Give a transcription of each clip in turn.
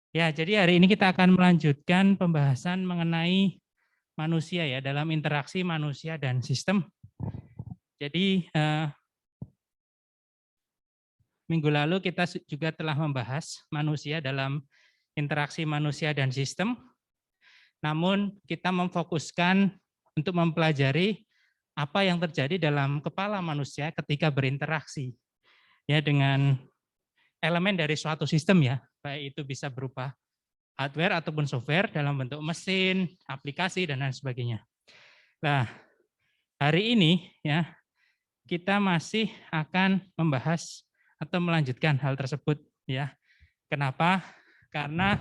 Ya, jadi hari ini kita akan melanjutkan pembahasan mengenai manusia ya dalam interaksi manusia dan sistem. Jadi minggu lalu kita juga telah membahas manusia dalam interaksi manusia dan sistem. Namun kita memfokuskan untuk mempelajari apa yang terjadi dalam kepala manusia ketika berinteraksi ya dengan elemen dari suatu sistem ya, baik itu bisa berupa hardware ataupun software dalam bentuk mesin, aplikasi dan lain sebagainya. Nah, hari ini ya kita masih akan membahas atau melanjutkan hal tersebut ya. Kenapa? Karena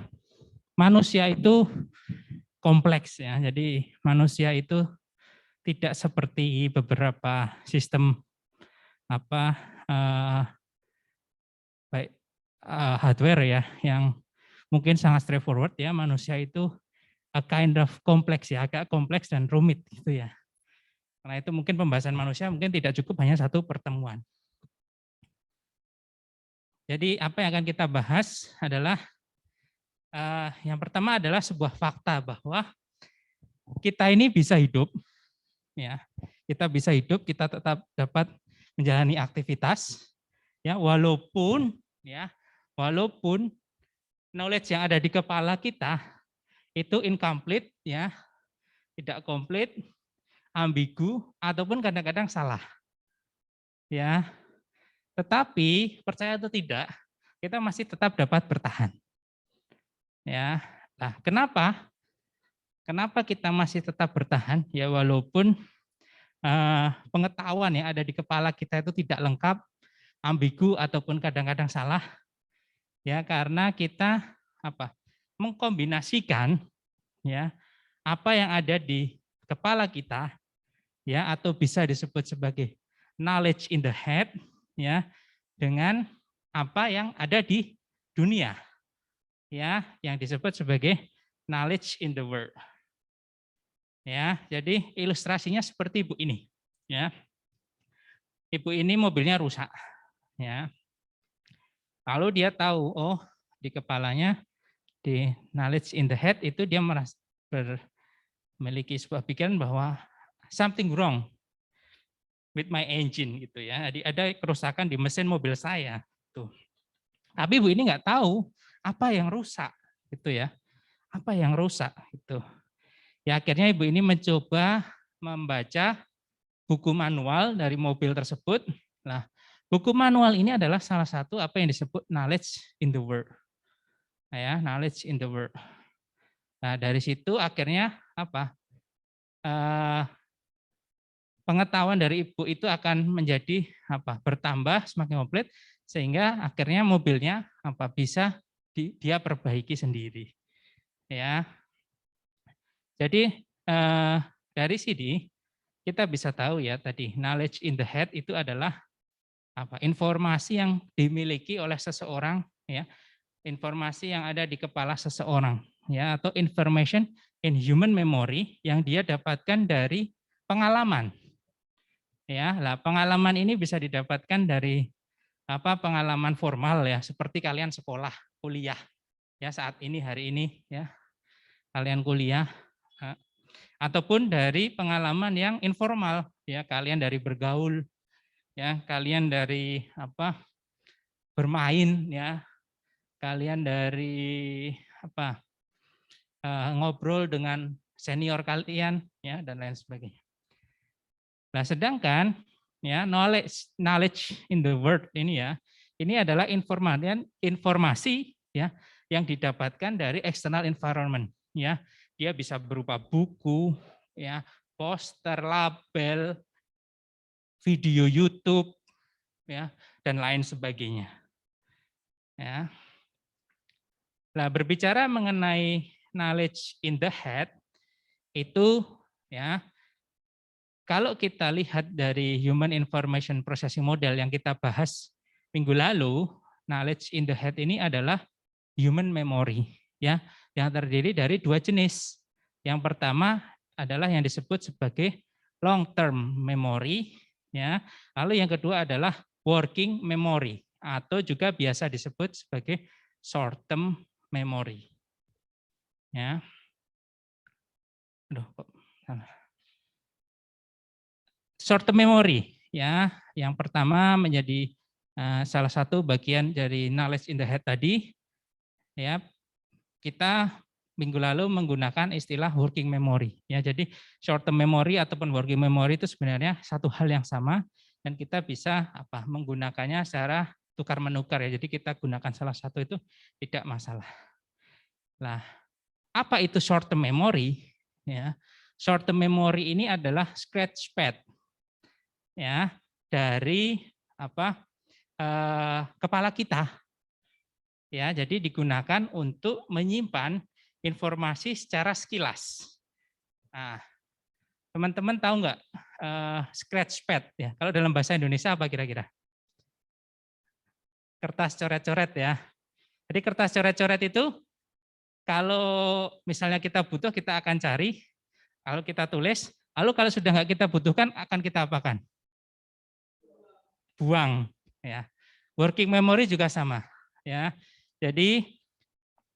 manusia itu kompleks ya. Jadi manusia itu tidak seperti beberapa sistem apa baik hardware ya yang mungkin sangat straightforward ya. Manusia itu a kind of kompleks ya, agak kompleks dan rumit gitu ya. Karena itu mungkin pembahasan manusia mungkin tidak cukup hanya satu pertemuan. Jadi apa yang akan kita bahas adalah yang pertama adalah sebuah fakta bahwa kita ini bisa hidup, ya, kita bisa hidup, kita tetap dapat menjalani aktivitas, ya, walaupun knowledge yang ada di kepala kita itu incomplete, ya, tidak komplit, ambigu, ataupun kadang-kadang salah, ya. Tetapi percaya atau tidak, kita masih tetap dapat bertahan. Ya. Nah, kenapa? Kenapa kita masih tetap bertahan? Ya walaupun pengetahuan yang ada di kepala kita itu tidak lengkap, ambigu ataupun kadang-kadang salah. Ya, karena kita mengkombinasikan ya apa yang ada di kepala kita ya atau bisa disebut sebagai knowledge in the head ya dengan apa yang ada di dunia ya yang disebut sebagai knowledge in the world. Ya, jadi ilustrasinya seperti ibu ini ya. Ibu ini mobilnya rusak ya. Lalu dia tahu oh di kepalanya di knowledge in the head itu dia merasa memiliki sebuah pikiran bahwa something wrong with my engine gitu ya. Jadi ada kerusakan di mesin mobil saya tuh. Tapi ibu ini nggak tahu apa yang rusak gitu ya. Apa yang rusak gitu. Ya akhirnya ibu ini mencoba membaca buku manual dari mobil tersebut. Nah, buku manual ini adalah salah satu apa yang disebut knowledge in the world. Nah, ya, knowledge in the world. Nah, dari situ akhirnya apa? Pengetahuan dari ibu itu akan menjadi bertambah semakin komplit sehingga akhirnya mobilnya bisa dia perbaiki sendiri. Ya. Jadi dari sini kita bisa tahu ya tadi knowledge in the head itu adalah informasi yang dimiliki oleh seseorang ya, informasi yang ada di kepala seseorang ya atau information in human memory yang dia dapatkan dari pengalaman. Ya, lah pengalaman ini bisa didapatkan dari pengalaman formal ya, seperti kalian sekolah, kuliah. Ya, saat ini hari ini ya, kalian kuliah ataupun dari pengalaman yang informal ya, kalian dari bergaul ya, kalian dari bermain ya, kalian dari ngobrol dengan senior kalian ya dan lain sebagainya. Nah, sedangkan ya knowledge in the world ini ya, ini adalah informasi ya yang didapatkan dari external environment ya. Dia bisa berupa buku ya, poster, label, video YouTube ya dan lain sebagainya. Ya. Nah, berbicara mengenai knowledge in the head itu ya kalau kita lihat dari Human Information Processing Model yang kita bahas minggu lalu, knowledge in the head ini adalah human memory, ya, yang terdiri dari dua jenis. Yang pertama adalah yang disebut sebagai long term memory, ya. Lalu yang kedua adalah working memory atau juga biasa disebut sebagai short term memory. Ya. Aduh, kok salah. Short term memory, ya. Yang pertama menjadi salah satu bagian dari knowledge in the head tadi. Ya, kita minggu lalu menggunakan istilah working memory. Ya, jadi short term memory ataupun working memory itu sebenarnya satu hal yang sama dan kita bisa menggunakannya secara tukar menukar ya. Jadi kita gunakan salah satu itu tidak masalah. Nah, apa itu short term memory? Ya, short term memory ini adalah scratchpad ya dari kepala kita. Ya, jadi digunakan untuk menyimpan informasi secara sekilas. Nah, teman-teman tahu nggak scratchpad ya? Kalau dalam bahasa Indonesia apa kira-kira? Kertas coret-coret ya. Jadi kertas coret-coret itu kalau misalnya kita butuh kita akan cari, kalau kita tulis, lalu kalau sudah nggak kita butuhkan akan kita apakan? Buang ya. Working memory juga sama ya. Jadi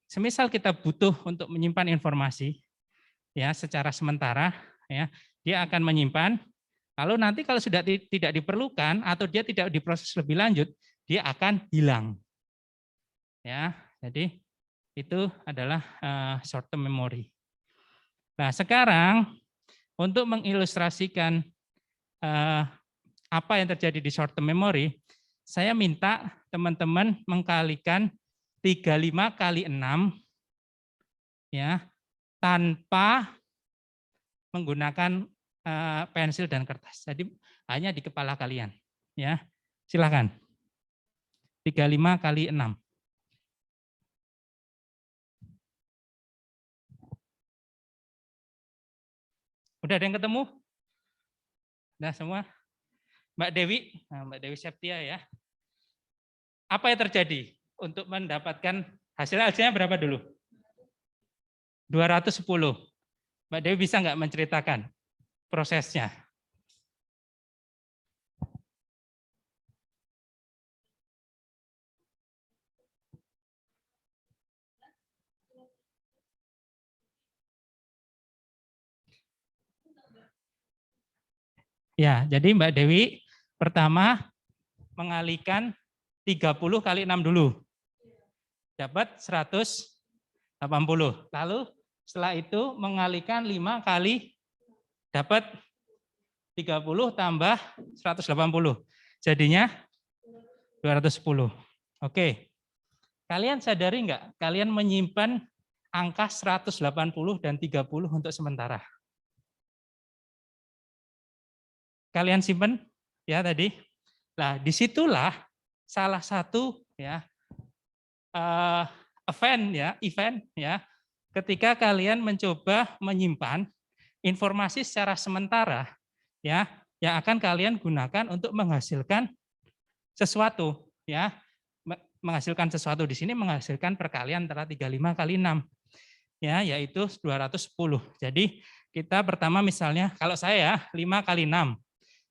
semisal kita butuh untuk menyimpan informasi ya secara sementara ya, dia akan menyimpan. Lalu nanti kalau sudah tidak diperlukan atau dia tidak diproses lebih lanjut, dia akan hilang. Ya, jadi itu adalah short term memory. Nah, sekarang untuk mengilustrasikan apa yang terjadi di short term memory, saya minta teman-teman mengkalikan 35 kali 6 ya, tanpa menggunakan pensil dan kertas. Jadi hanya di kepala kalian. Ya, silakan. 35 kali 6. Udah ada yang ketemu? Udah semua? Mbak Dewi Septia ya. Apa yang terjadi untuk mendapatkan hasilnya berapa dulu? 210. Mbak Dewi bisa nggak menceritakan prosesnya? Ya, jadi Mbak Dewi pertama mengalihkan 30 kali 6 dulu. Dapat 180. Lalu setelah itu mengalihkan 5 kali dapat 30 tambah 180. Jadinya 210. Oke. Kalian sadari nggak? Kalian menyimpan angka 180 dan 30 untuk sementara. Kalian simpan ya tadi. Nah, disitulah salah satu ya event ya ketika kalian mencoba menyimpan informasi secara sementara ya yang akan kalian gunakan untuk menghasilkan sesuatu ya. Menghasilkan sesuatu di sini menghasilkan perkalian antara 35 kali 6 ya yaitu 210. Jadi kita pertama misalnya kalau saya 5 kali 6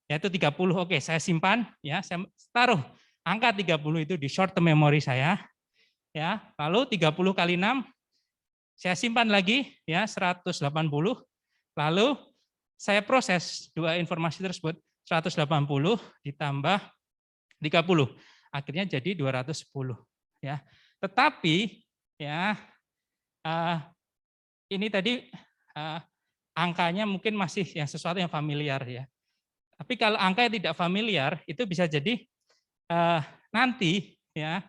yaitu 30. Oke, saya simpan ya, saya taruh angka 30 itu di short term memory saya. Ya, lalu 30 kali 6 saya simpan lagi ya 180. Lalu saya proses dua informasi tersebut 180 ditambah 30. Akhirnya jadi 210 ya. Tetapi ya ini tadi angkanya mungkin masih yang sesuatu yang familiar ya. Tapi kalau angka yang tidak familiar itu bisa jadi nanti ya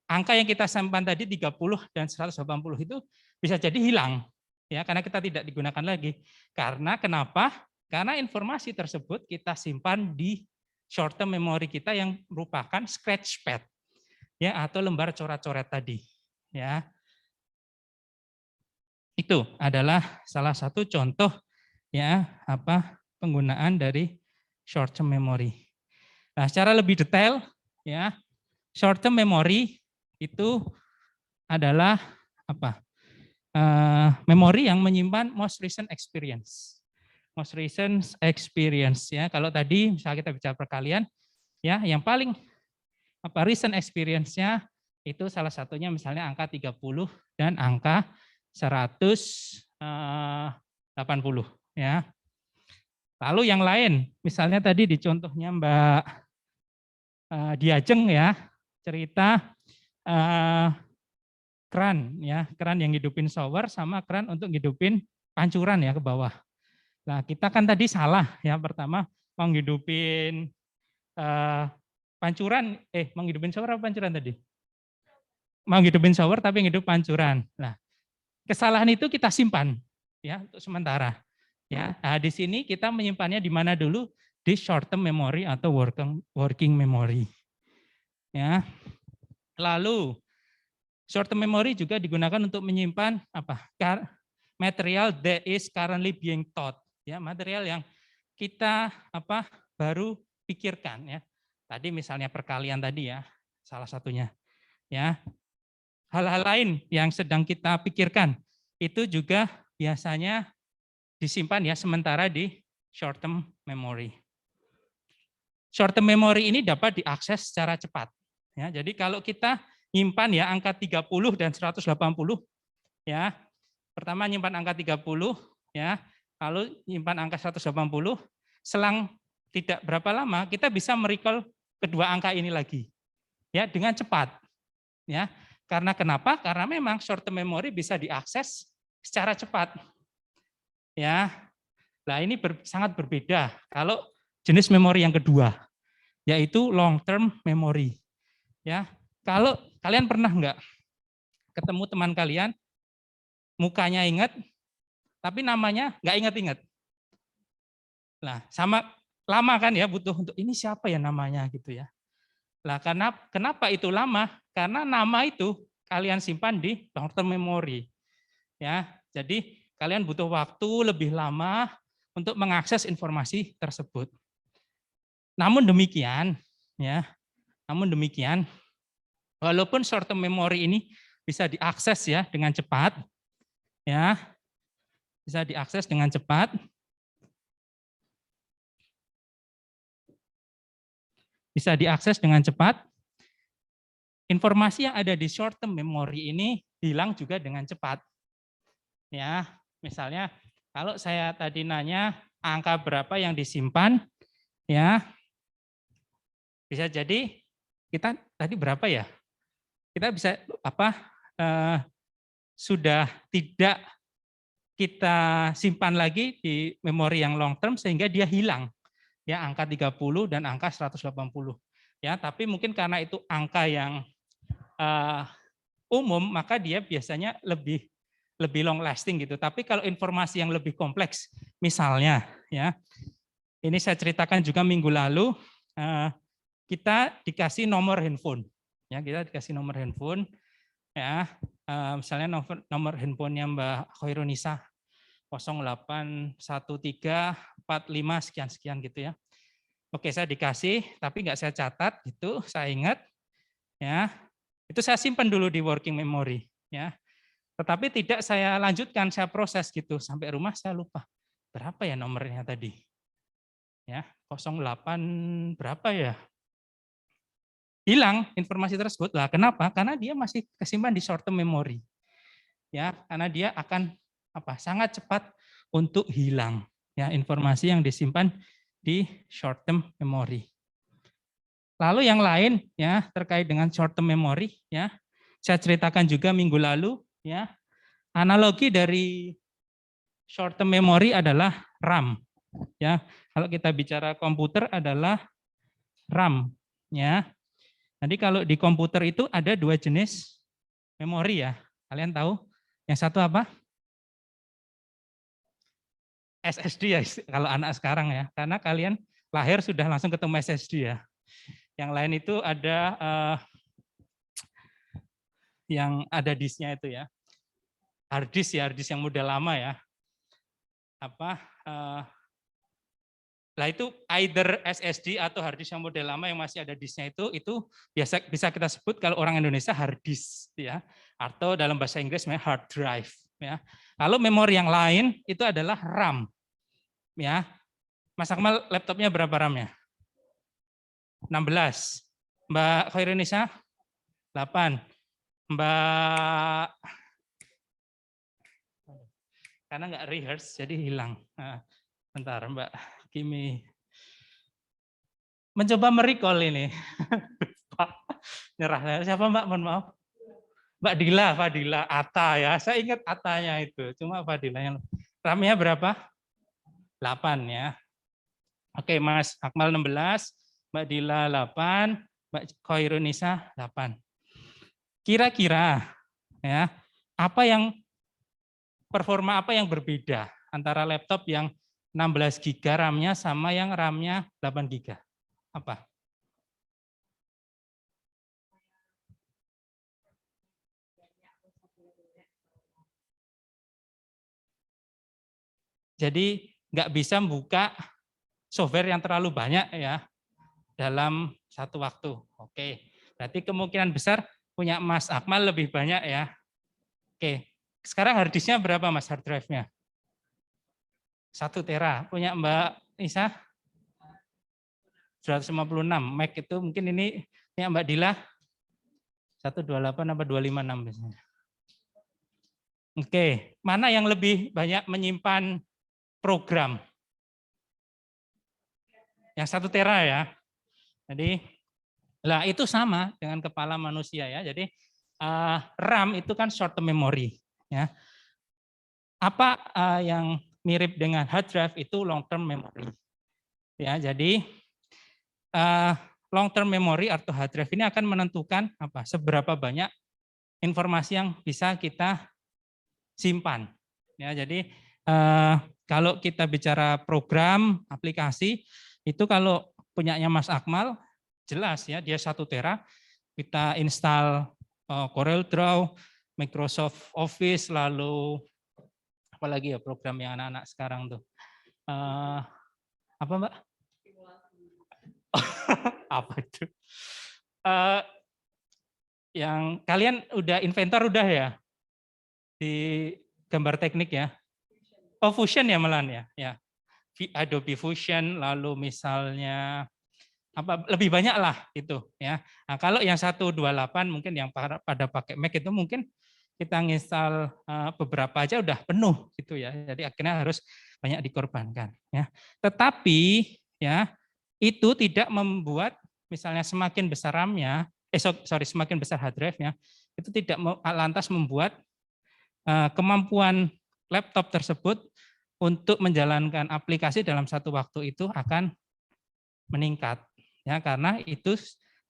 angka yang kita simpan tadi 30 dan 180 itu bisa jadi hilang ya karena kita tidak digunakan lagi. Karena kenapa? Karena informasi tersebut kita simpan di short term memory kita yang merupakan scratchpad ya atau lembar coret-coret tadi ya. Itu adalah salah satu contoh ya penggunaan dari short term memory. Nah, secara lebih detail ya, short term memory itu adalah memori yang menyimpan most recent experience. Most recent experience ya. Kalau tadi misalnya kita bicara perkalian ya, yang paling recent experience-nya Itu salah satunya misalnya angka 30 dan angka 180 ya. Lalu yang lain, misalnya tadi di contohnya Mbak Diajeng ya, cerita keran ya, keran yang ngidupin shower sama keran untuk ngidupin pancuran ya ke bawah. Nah, kita kan tadi salah ya, pertama mau ngidupin pancuran, mau ngidupin shower apa pancuran tadi? Mau ngidupin shower tapi ngidup pancuran. Nah, kesalahan itu kita simpan ya untuk sementara. Ya, nah, di sini kita menyimpannya di mana dulu? Di short term memory atau working memory. Ya. Lalu short term memory juga digunakan untuk menyimpan apa? Material that is currently being taught. Ya, material yang kita apa? Baru pikirkan ya. Tadi misalnya perkalian tadi ya, salah satunya. Ya. Hal-hal lain yang sedang kita pikirkan itu juga biasanya disimpan ya sementara di short term memory. Short term memory ini dapat diakses secara cepat. Ya, jadi kalau kita nyimpan ya angka 30 dan 180 ya. Pertama nyimpan angka 30 ya, lalu nyimpan angka 180, selang tidak berapa lama kita bisa merecall kedua angka ini lagi. Ya, dengan cepat. Ya. Karena kenapa? Karena memang short term memory bisa diakses secara cepat. Ya. Nah, ini sangat berbeda kalau jenis memori yang kedua, yaitu long term memory. Ya. Kalau kalian pernah enggak ketemu teman kalian, mukanya ingat, tapi namanya enggak ingat-ingat. Nah, sama lama kan ya butuh untuk ini siapa ya namanya gitu ya. Lah kenapa itu lama? Karena nama itu kalian simpan di long term memory. Ya, jadi kalian butuh waktu lebih lama untuk mengakses informasi tersebut. Namun demikian, ya, walaupun short term memory ini bisa diakses ya dengan cepat, ya, bisa diakses dengan cepat. Bisa diakses dengan cepat. Informasi yang ada di short term memory ini hilang juga dengan cepat. Ya, misalnya kalau saya tadi nanya angka berapa yang disimpan, ya, bisa jadi kita tadi berapa ya? Kita bisa sudah tidak kita simpan lagi di memori yang long term sehingga dia hilang. Ya, angka 30 dan angka 180. Ya, tapi mungkin karena itu angka yang umum, maka dia biasanya lebih long lasting gitu. Tapi kalau informasi yang lebih kompleks, misalnya ya, ini saya ceritakan juga minggu lalu, kita dikasih nomor handphone. Ya, kita dikasih nomor handphone. Ya, misalnya nomor handphonenya Mbak Khairunisa 081345 sekian gitu ya. Oke, saya dikasih, tapi nggak saya catat, gitu. Saya ingat, ya. Itu saya simpan dulu di working memory, ya. Tetapi tidak saya lanjutkan, saya proses gitu sampai rumah saya lupa berapa ya nomornya tadi, ya 08 berapa ya, hilang informasi tersebut. Lah kenapa? Karena dia masih kesimpan di short term memory, ya. Karena dia akan sangat cepat untuk hilang, ya informasi yang disimpan di short term memory. Lalu yang lain ya terkait dengan short term memory ya, saya ceritakan juga minggu lalu ya. Analogi dari short term memory adalah RAM ya. Kalau kita bicara komputer adalah RAM ya. Jadi kalau di komputer itu ada dua jenis memori ya. Kalian tahu? Yang satu apa? SSD ya kalau anak sekarang ya. Karena kalian lahir sudah langsung ketemu SSD ya. Yang lain itu ada yang ada disknya itu ya. Hard disk ya, hard disk yang model lama ya. Lah itu either SSD atau hard disk yang model lama yang masih ada disknya itu biasa bisa kita sebut kalau orang Indonesia hard disk ya, atau dalam bahasa Inggris namanya hard drive ya. Lalu memori yang lain itu adalah RAM ya. Mas Akmal laptopnya berapa RAM-nya? 16. Mbak Khairunisa 8. Mbak, karena nggak rehearse jadi hilang. Nah, bentar Mbak Kimi mencoba merecall ini. Pak, nyerah. Siapa Mbak? Mohon maaf. Mbak Dila, Fadila, Ata ya. Saya ingat Atanya itu. Cuma Fadila yang RAM-nya berapa? 8 ya. Oke, Mas Akmal 16, Mbak Dila 8, Mbak Khairunisa 8. Kira-kira ya, performa apa yang berbeda antara laptop yang 16 GB RAM-nya sama yang RAM-nya 8 GB? Apa? Jadi nggak bisa buka software yang terlalu banyak ya dalam satu waktu. Oke, berarti kemungkinan besar punya Mas Akmal lebih banyak ya. Oke, sekarang hard disknya berapa Mas hard drive-nya? 1 tera. Punya Mbak Nisa? 256. Mac itu mungkin ini punya Mbak Dila? 128 apa 256 biasanya? Oke, mana yang lebih banyak menyimpan program? Yang 1 tera ya. Jadi, lah itu sama dengan kepala manusia ya. Jadi RAM itu kan short term memory ya. Apa yang mirip dengan hard drive itu long term memory. Ya, jadi long term memory atau hard drive ini akan menentukan seberapa banyak informasi yang bisa kita simpan. Ya, jadi kalau kita bicara program, aplikasi, itu kalau punyanya Mas Akmal, jelas ya dia 1 tera, kita install Corel Draw, Microsoft Office, lalu apalagi ya program yang anak-anak sekarang tuh. Apa Mbak? Apa itu? Yang kalian udah inventor udah ya? Di gambar teknik ya? Oh, Fusion ya Melan ya? Ya. Adobe Fusion, lalu misalnya lebih banyak lah itu ya. Nah, kalau yang 128 mungkin yang pada pakai Mac itu mungkin kita nginstal beberapa aja udah penuh gitu ya. Jadi akhirnya harus banyak dikorbankan ya. Tetapi ya itu tidak membuat misalnya semakin besar RAM-nya, semakin besar hard drive-nya, itu tidak lantas membuat kemampuan laptop tersebut untuk menjalankan aplikasi dalam satu waktu itu akan meningkat ya, karena itu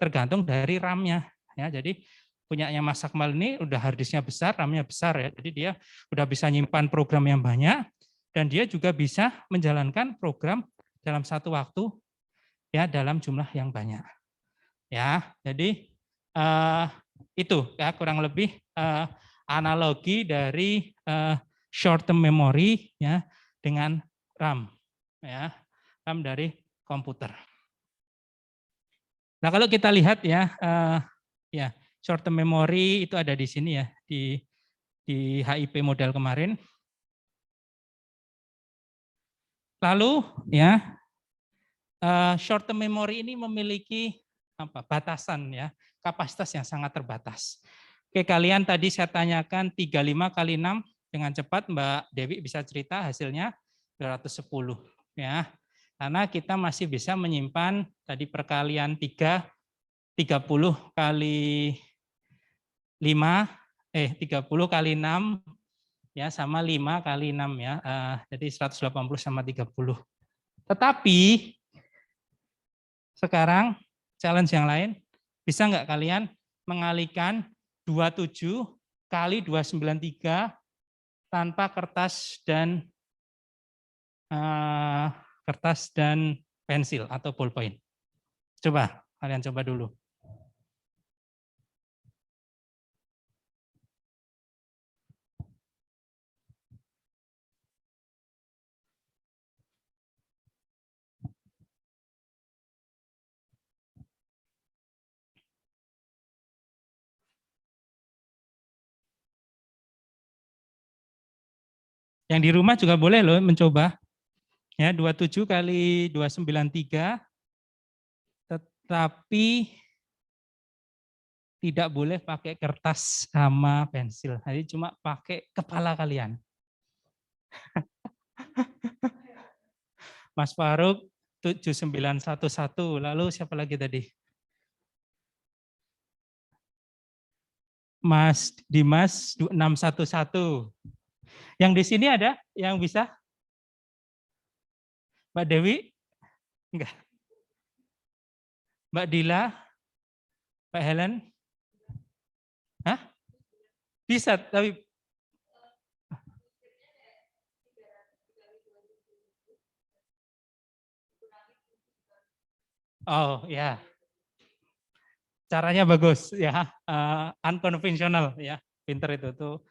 tergantung dari RAM-nya ya. Jadi punyanya Mas Akmal ini udah hard disk-nya besar, RAM-nya besar ya. Jadi dia udah bisa nyimpan program yang banyak dan dia juga bisa menjalankan program dalam satu waktu ya dalam jumlah yang banyak. Ya, jadi itu ya kurang lebih analogi dari short term memory ya dengan RAM ya, RAM dari komputer. Nah, kalau kita lihat ya ya short term memory itu ada di sini ya di HIP model kemarin. Lalu ya short term memory ini memiliki batasan ya, kapasitas yang sangat terbatas. Oke, kalian tadi saya tanyakan 35 kali 6 dengan cepat, Mbak Dewi bisa cerita hasilnya 210 ya. Karena kita masih bisa menyimpan tadi perkalian 30 kali 5 30 kali 6 ya sama 5 kali 6 ya. Jadi 180 sama 30. Tetapi sekarang challenge yang lain, bisa nggak kalian mengalihkan 27 kali 293 tanpa kertas dan pensil atau ballpoint? Coba, kalian coba dulu. Yang di rumah juga boleh loh mencoba. Ya, 27 kali 293, tetapi tidak boleh pakai kertas sama pensil. Jadi cuma pakai kepala kalian. Mas Faruk 7911. Lalu siapa lagi tadi? Mas Dimas 611. Yang di sini ada yang bisa? Mbak Dewi? Enggak. Mbak Dila? Mbak Helen? Hah? Bisa, tapi oh ya, caranya bagus ya, unconventional ya, pinter itu tuh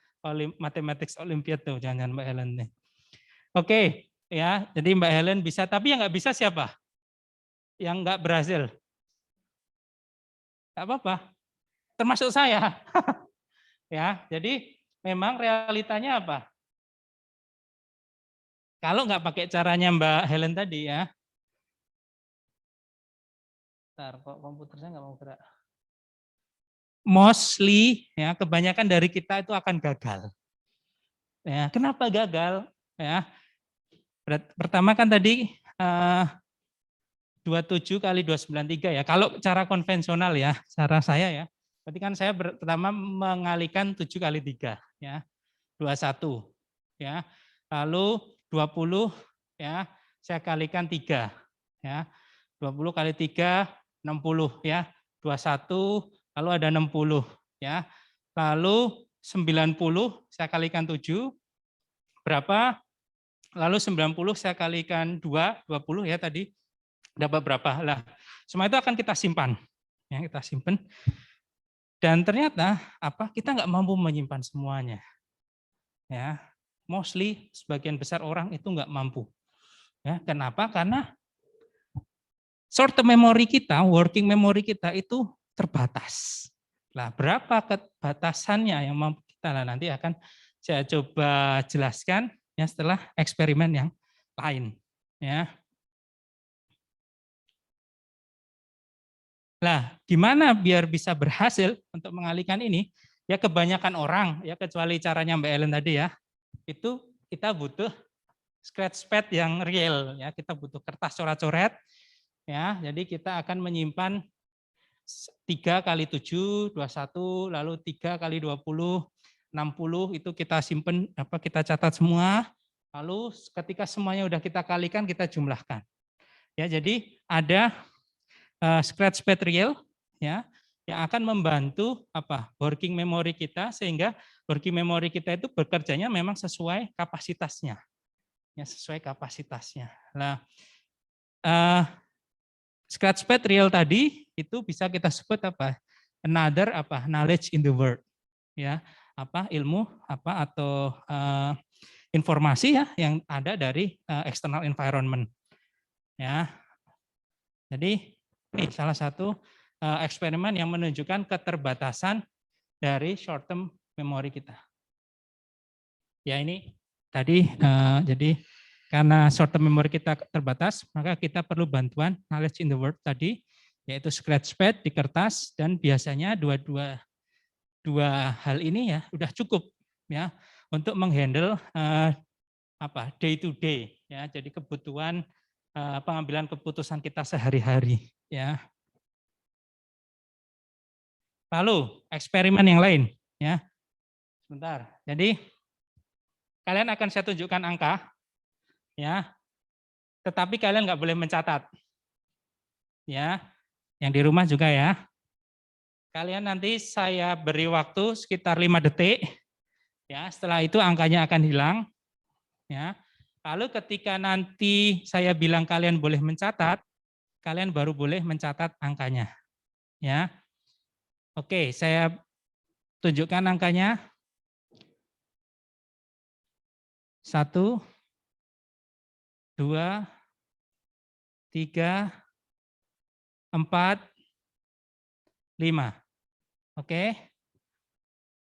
mathematics Olympiad tuh, jangan Mbak Helen nih. Oke ya, jadi Mbak Helen bisa, tapi yang nggak bisa siapa? Yang nggak berhasil? Nggak apa-apa, termasuk saya. Ya, jadi memang realitanya apa? Kalau nggak pakai caranya Mbak Helen tadi ya, bentar, kok komputer saya nggak mau gerak. Mostly ya kebanyakan dari kita itu akan gagal. Ya, kenapa gagal? Ya, pertama kan tadi 27 kali 293 ya. Kalau cara konvensional ya, cara saya ya. Berarti kan saya pertama mengalihkan 7 kali 3 ya. 21 ya. Lalu 20 ya, saya kalikan 3 ya. 20 kali 3 60 ya. 21 lalu ada 60 ya. Lalu 90 saya kalikan 7 berapa? Lalu 90 saya kalikan 2, 20 ya tadi. Dapat berapa? Lah, semua itu akan kita simpan. Ya, kita simpan. Dan ternyata apa? Kita nggak mampu menyimpan semuanya. Ya, mostly sebagian besar orang itu nggak mampu. Ya, kenapa? Karena short term memory kita, working memory kita itu terbatas. Lah, berapa kebatasannya yang mampu kita? Lah, nanti akan saya coba jelaskan ya setelah eksperimen yang lain. Ya. Nah, gimana biar bisa berhasil untuk mengalihkan ini? Ya kebanyakan orang, ya kecuali caranya Mbak Ellen tadi ya, itu kita butuh scratch pad yang real, ya kita butuh kertas coret-coret, ya. Jadi kita akan menyimpan 3 kali 7, 21, lalu 3 kali 20, 60 itu kita simpen, apa kita catat semua. Lalu ketika semuanya udah kita kalikan, kita jumlahkan. Ya, jadi ada scratch pad real ya yang akan membantu apa working memory kita sehingga working memory kita itu bekerjanya memang sesuai kapasitasnya ya sesuai kapasitasnya. Nah scratch pad real tadi itu bisa kita sebut apa another apa knowledge in the world ya apa ilmu apa atau informasi ya yang ada dari external environment ya. Jadi ini salah satu eksperimen yang menunjukkan keterbatasan dari short term memory kita. Ya ini tadi jadi karena short term memory kita terbatas, maka kita perlu bantuan knowledge in the world tadi, yaitu scratch pad di kertas dan biasanya dua hal ini ya sudah cukup ya untuk menghandle apa day to day ya. Jadi kebutuhan pengambilan keputusan kita sehari-hari ya. Lalu eksperimen yang lain ya. Sebentar. Jadi kalian akan saya tunjukkan angka ya. Tetapi kalian nggak boleh mencatat. Ya. Yang di rumah juga ya. Kalian nanti saya beri waktu sekitar 5 detik. Ya, setelah itu angkanya akan hilang. Ya. Lalu ketika nanti saya bilang kalian boleh mencatat, kalian baru boleh mencatat angkanya. Ya. Oke, saya tunjukkan angkanya. 1, 2, 3, 4, 5. Oke.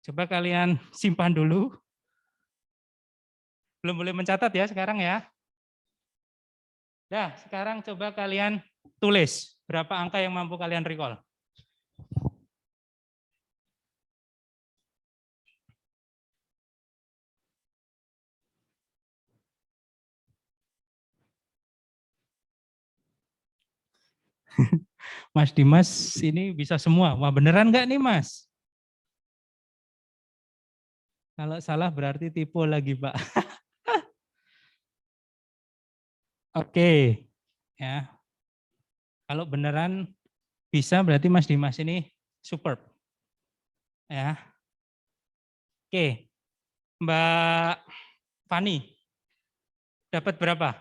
Coba kalian simpan dulu. Belum boleh mencatat ya sekarang ya. Nah, sekarang coba kalian tulis berapa angka yang mampu kalian recall. Mas Dimas ini bisa semua. Wah, beneran nggak nih, Mas? Kalau salah berarti tipu lagi, Pak. Oke. Ya. Kalau beneran bisa berarti Mas Dimas ini superb. Ya. Oke. Mbak Fani, dapat berapa?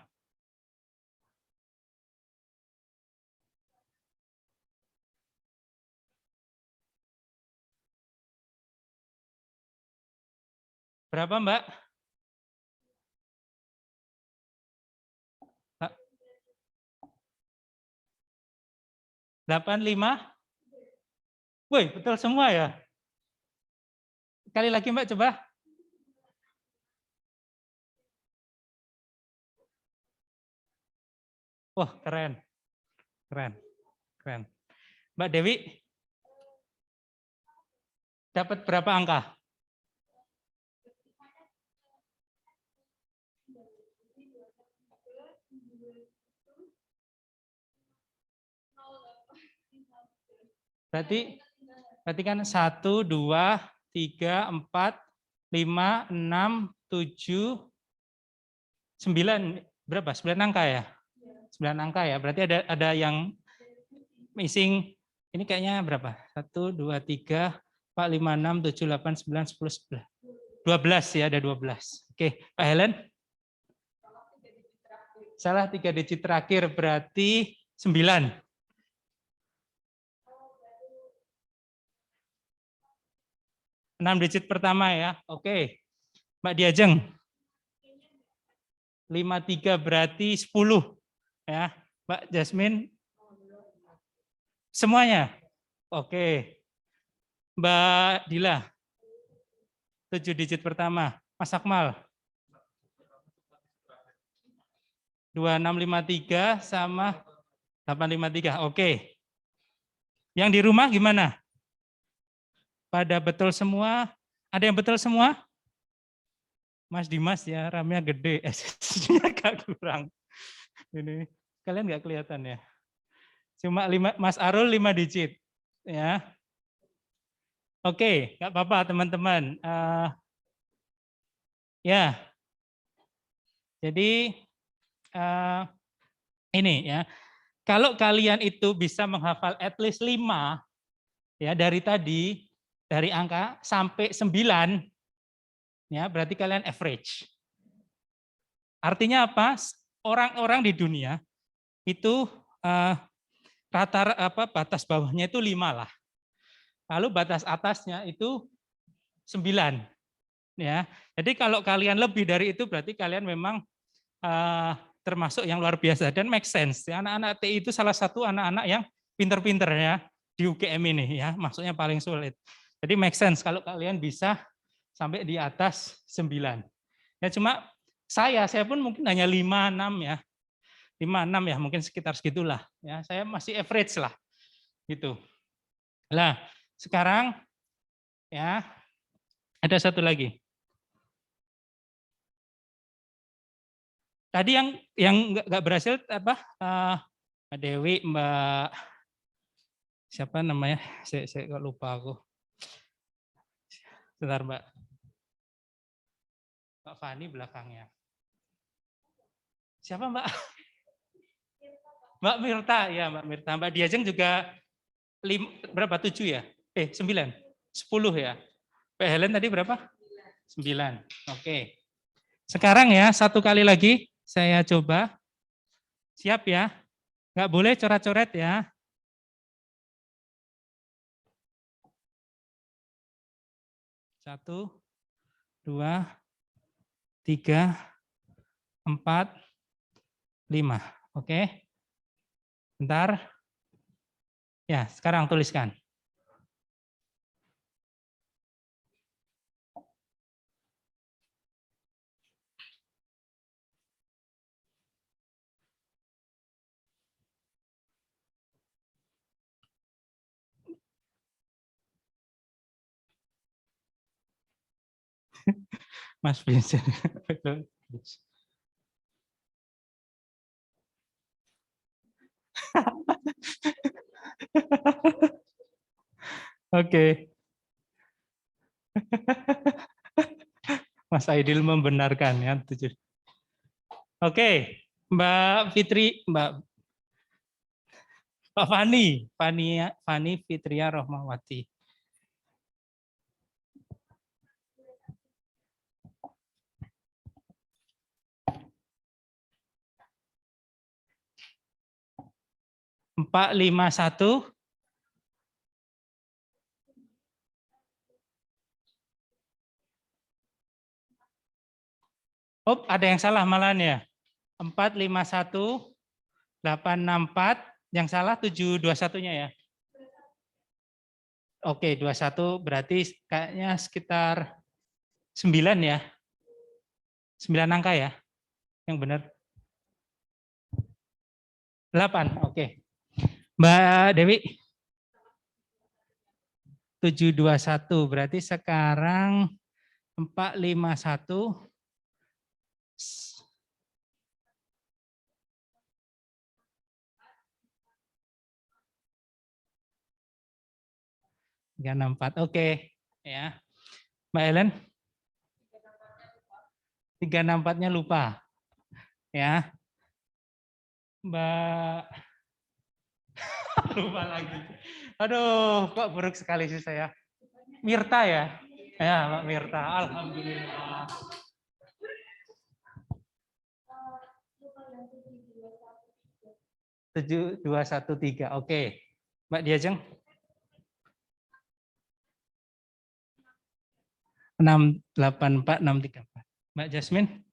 Berapa, Mbak? 85? Woi, betul semua ya? Sekali lagi, Mbak, coba. Wah, keren. Keren. Keren. Mbak Dewi, dapat berapa angka? Berarti kan 1, 2, 3, 4, 5, 6, 7, 9. Berapa? 9 angka ya? 9 angka ya. Berarti ada yang missing. Ini kayaknya berapa? 1, 2, 3, 4, 5, 6, 7, 8, 9, 10, 11. 12 ya, ada 12. Oke, Pak Helen? Salah 3 digit terakhir, berarti 9. 6 digit pertama ya. Oke. Mbak Diajeng. 53 berarti 10. Ya. Mbak Jasmine. Semuanya. Oke. Mbak Dila. 7 digit pertama. Mas Akmal. 2653 sama 853. Oke. Yang di rumah gimana? Pada betul semua? Ada yang betul semua? Mas Dimas ya, RAM-nya gede, SSD-nya agak kurang. Ini kalian nggak kelihatan ya? Cuma 5, Mas Arul 5 digit. Ya. Oke, nggak apa-apa teman-teman. Ya, jadi ini ya. Kalau kalian itu bisa menghafal at least 5 ya dari tadi, dari angka sampai 9, ya berarti kalian average. Artinya apa? Orang-orang di dunia itu batas bawahnya itu 5 lah. Lalu batas atasnya itu 9. Ya. Jadi kalau kalian lebih dari itu berarti kalian memang termasuk yang luar biasa dan make sense. Ya, anak-anak TI itu salah satu anak-anak yang pinter-pinter ya di UGM ini ya, maksudnya paling sulit. Jadi make sense kalau kalian bisa sampai di atas 9. Ya cuma saya pun mungkin hanya 5, 6 ya. 5, 6 ya, mungkin sekitar segitulah. Ya, saya masih average lah. Gitu. Nah, sekarang ya ada satu lagi. Tadi yang nggak berhasil apa? Mbak Dewi, Mbak siapa namanya? Saya lupa aku. Sebentar Mbak. Mbak Fani belakangnya. Siapa Mbak? Mbak Mirta, ya Mbak Mirta. Mbak Diajeng juga berapa? 7 ya? 9. 10 ya. Pak Helen tadi berapa? 9. Oke. Sekarang ya, satu kali lagi saya coba. Siap ya? Nggak boleh coret-coret ya. 1, 2, 3, 4, 5. Oke. Bentar. Ya, sekarang tuliskan. Mas Vincent. Oke. Mas Aidil membenarkan ya. Oke, Mbak Fitri, Mbak Fani Fitria Rohmawati. Empat lima satu. Oh, ada yang salah malahan ya. 451 864, yang salah 721-nya ya. Oke, 21 berarti kayaknya sekitar 9 ya. 9 angka ya. Yang benar. 8, oke. Mbak Dewi. 721, berarti sekarang 451 364. Oke, ya. Mbak Ellen? 364-nya lupa. Ya. Mbak lupa lagi. Aduh, kok buruk sekali sih saya. Mirta ya? Ya, Mbak Mirta. Alhamdulillah. 7213. Oke. Mbak Diajeng? 684634. Mbak Jasmine?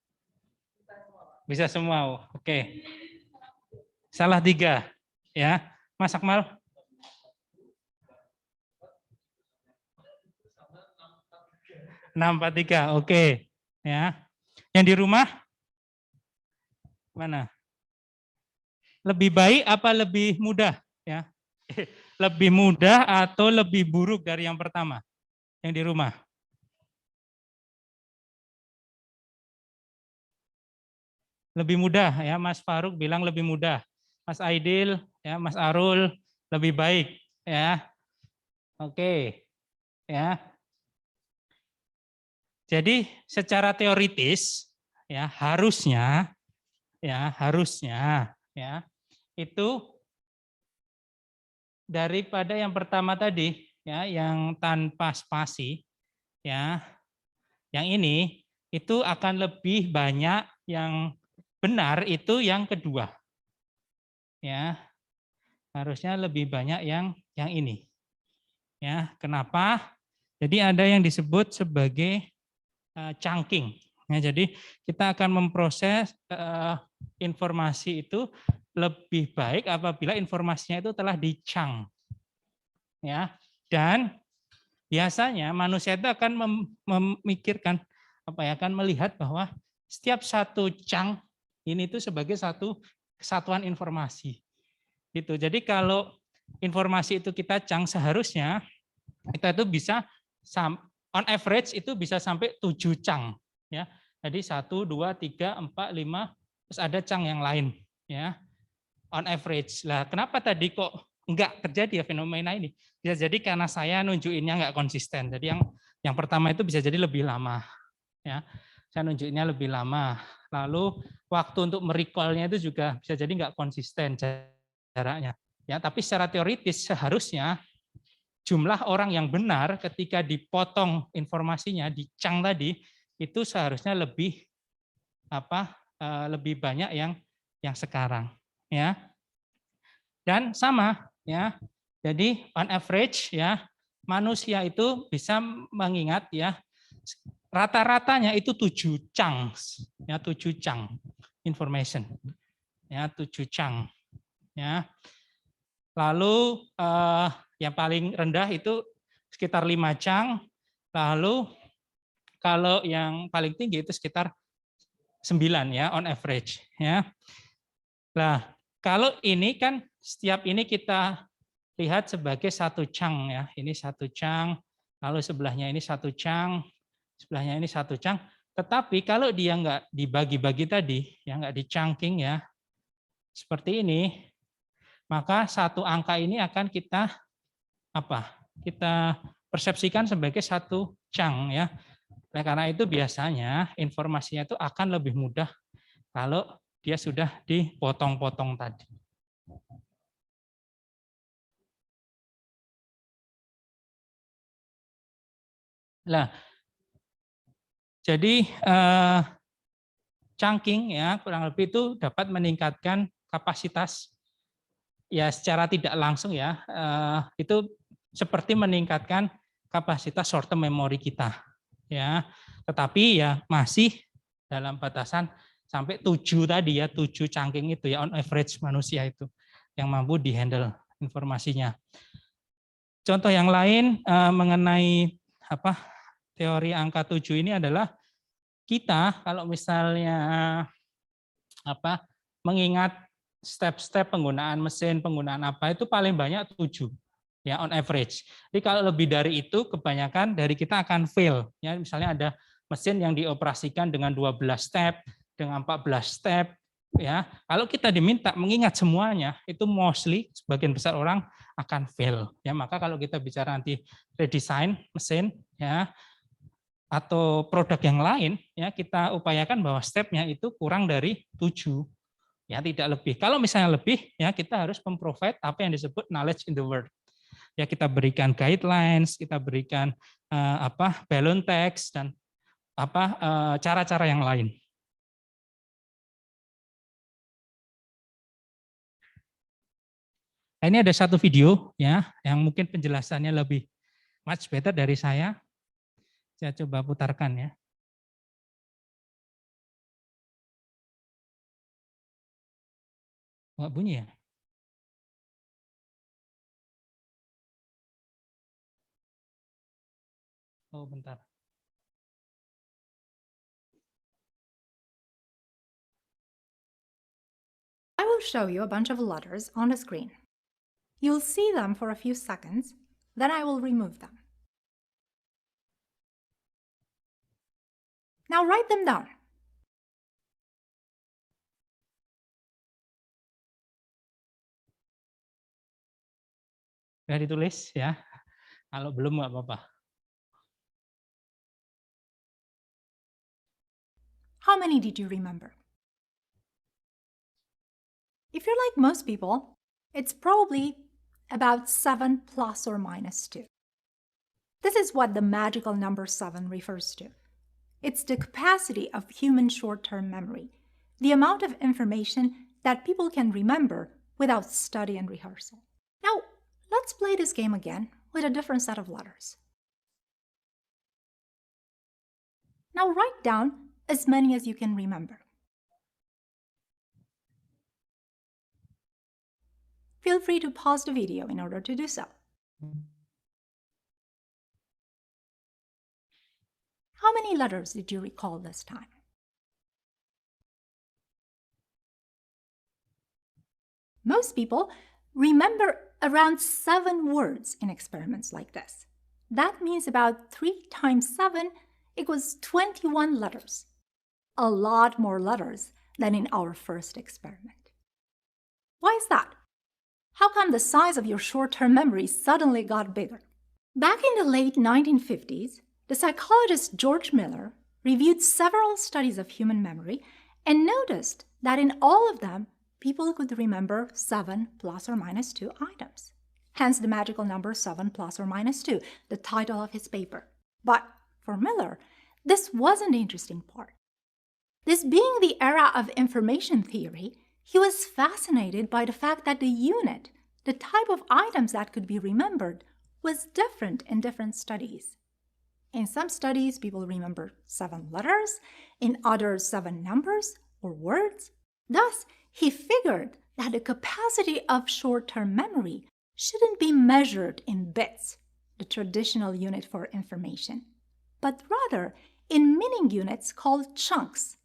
Bisa semua. Oke. Salah 3 ya. Mas Akmal? 643. Oke. Ya. Yang di rumah? Mana? Lebih baik apa lebih mudah ya? Lebih mudah atau lebih buruk dari yang pertama? Yang di rumah? Lebih mudah ya, Mas Faruk bilang lebih mudah. Mas Aidil ya, Mas Arul lebih baik ya. Oke. Ya. Jadi secara teoritis ya harusnya ya itu daripada yang pertama tadi ya, yang tanpa spasi ya, yang ini itu akan lebih banyak yang benar itu yang kedua ya, harusnya lebih banyak yang ini ya. Kenapa? Jadi ada yang disebut sebagai chunking ya, jadi kita akan memproses informasi itu lebih baik apabila informasinya itu telah di-chunk ya. Dan biasanya manusia itu akan memikirkan apa ya, akan melihat bahwa setiap satu chunk ini itu sebagai satu kesatuan informasi. Gitu. Jadi kalau informasi itu kita chunk, seharusnya kita itu bisa on average itu bisa sampai 7 chunk ya. Jadi 1 2 3 4 5, terus ada chunk yang lain ya. On average. Lah, kenapa tadi kok enggak terjadi ya fenomena ini? Bisa jadi karena saya nunjukinnya enggak konsisten. Jadi yang pertama itu bisa jadi lebih lama ya. Saya nunjukinnya lebih lama. Lalu waktu untuk merecall-nya itu juga bisa jadi enggak konsisten jaraknya. Ya, tapi secara teoritis seharusnya jumlah orang yang benar ketika dipotong informasinya di chunk tadi itu seharusnya lebih lebih banyak yang sekarang ya. Dan sama ya. Jadi on average ya, manusia itu bisa mengingat ya rata-ratanya itu 7 chunks ya, 7 chunk information ya, 7 chunk ya. Lalu yang paling rendah itu sekitar 5 chunk. Lalu kalau yang paling tinggi itu sekitar 9 ya, on average ya. Nah, kalau ini kan setiap ini kita lihat sebagai satu chunk ya. Ini satu chunk, lalu sebelahnya ini satu chunk, sebelahnya ini satu chunk. Tetapi kalau dia nggak dibagi-bagi tadi, ya nggak di-chunking ya, seperti ini, maka satu angka ini akan kita kita persepsikan sebagai satu chunk ya. Nah, karena itu biasanya informasinya itu akan lebih mudah kalau dia sudah dipotong-potong tadi. Nah, jadi chunking ya kurang lebih itu dapat meningkatkan kapasitas ya secara tidak langsung ya, itu seperti meningkatkan kapasitas short term memory kita ya, tetapi ya masih dalam batasan sampai 7 tadi ya, 7 chunking itu ya on average manusia itu yang mampu dihandle informasinya. Contoh yang lain mengenai teori angka 7 ini adalah kita kalau misalnya mengingat step-step penggunaan mesin, penggunaan apa itu paling banyak 7 ya on average. Jadi kalau lebih dari itu kebanyakan dari kita akan fail ya, misalnya ada mesin yang dioperasikan dengan 12 step, dengan 14 step ya. Kalau kita diminta mengingat semuanya itu mostly sebagian besar orang akan fail ya. Maka kalau kita bicara nanti redesign mesin ya atau produk yang lain ya, kita upayakan bahwa stepnya itu kurang dari 7 ya, tidak lebih. Kalau misalnya lebih ya kita harus memprovide apa yang disebut knowledge in the word. Ya kita berikan guidelines, kita berikan balloon text dan cara-cara yang lain. Nah, ini ada satu video ya yang mungkin penjelasannya lebih much better dari saya. Saya coba putarkan ya. Nggak bunyi ya? Oh, bentar. I will show you a bunch of letters on the screen. You'll see them for a few seconds, then I will remove them. Now write them down. Sudah ditulis ya. Kalau belum nggak apa-apa. How many did you remember? If you're like most people, it's probably about 7 plus or minus 2. This is what the magical number 7 refers to. It's the capacity of human short-term memory, the amount of information that people can remember without study and rehearsal. Now, let's play this game again with a different set of letters. Now write down as many as you can remember. Feel free to pause the video in order to do so. How many letters did you recall this time? Most people remember around 7 words in experiments like this. That means about 3 times 7 equals 21 letters. A lot more letters than in our first experiment. Why is that? How come the size of your short-term memory suddenly got bigger? Back in the late 1950s, the psychologist George Miller reviewed several studies of human memory and noticed that in all of them, people could remember 7 plus or minus 2 items. Hence the magical number 7 plus or minus 2, the title of his paper. But for Miller, this wasn't the interesting part. This being the era of information theory, he was fascinated by the fact that the unit, the type of items that could be remembered, was different in different studies. In some studies, people remember 7 letters, in others 7 numbers or words. Thus, he figured that the capacity of short-term memory shouldn't be measured in bits, the traditional unit for information, but rather in meaning units called chunks.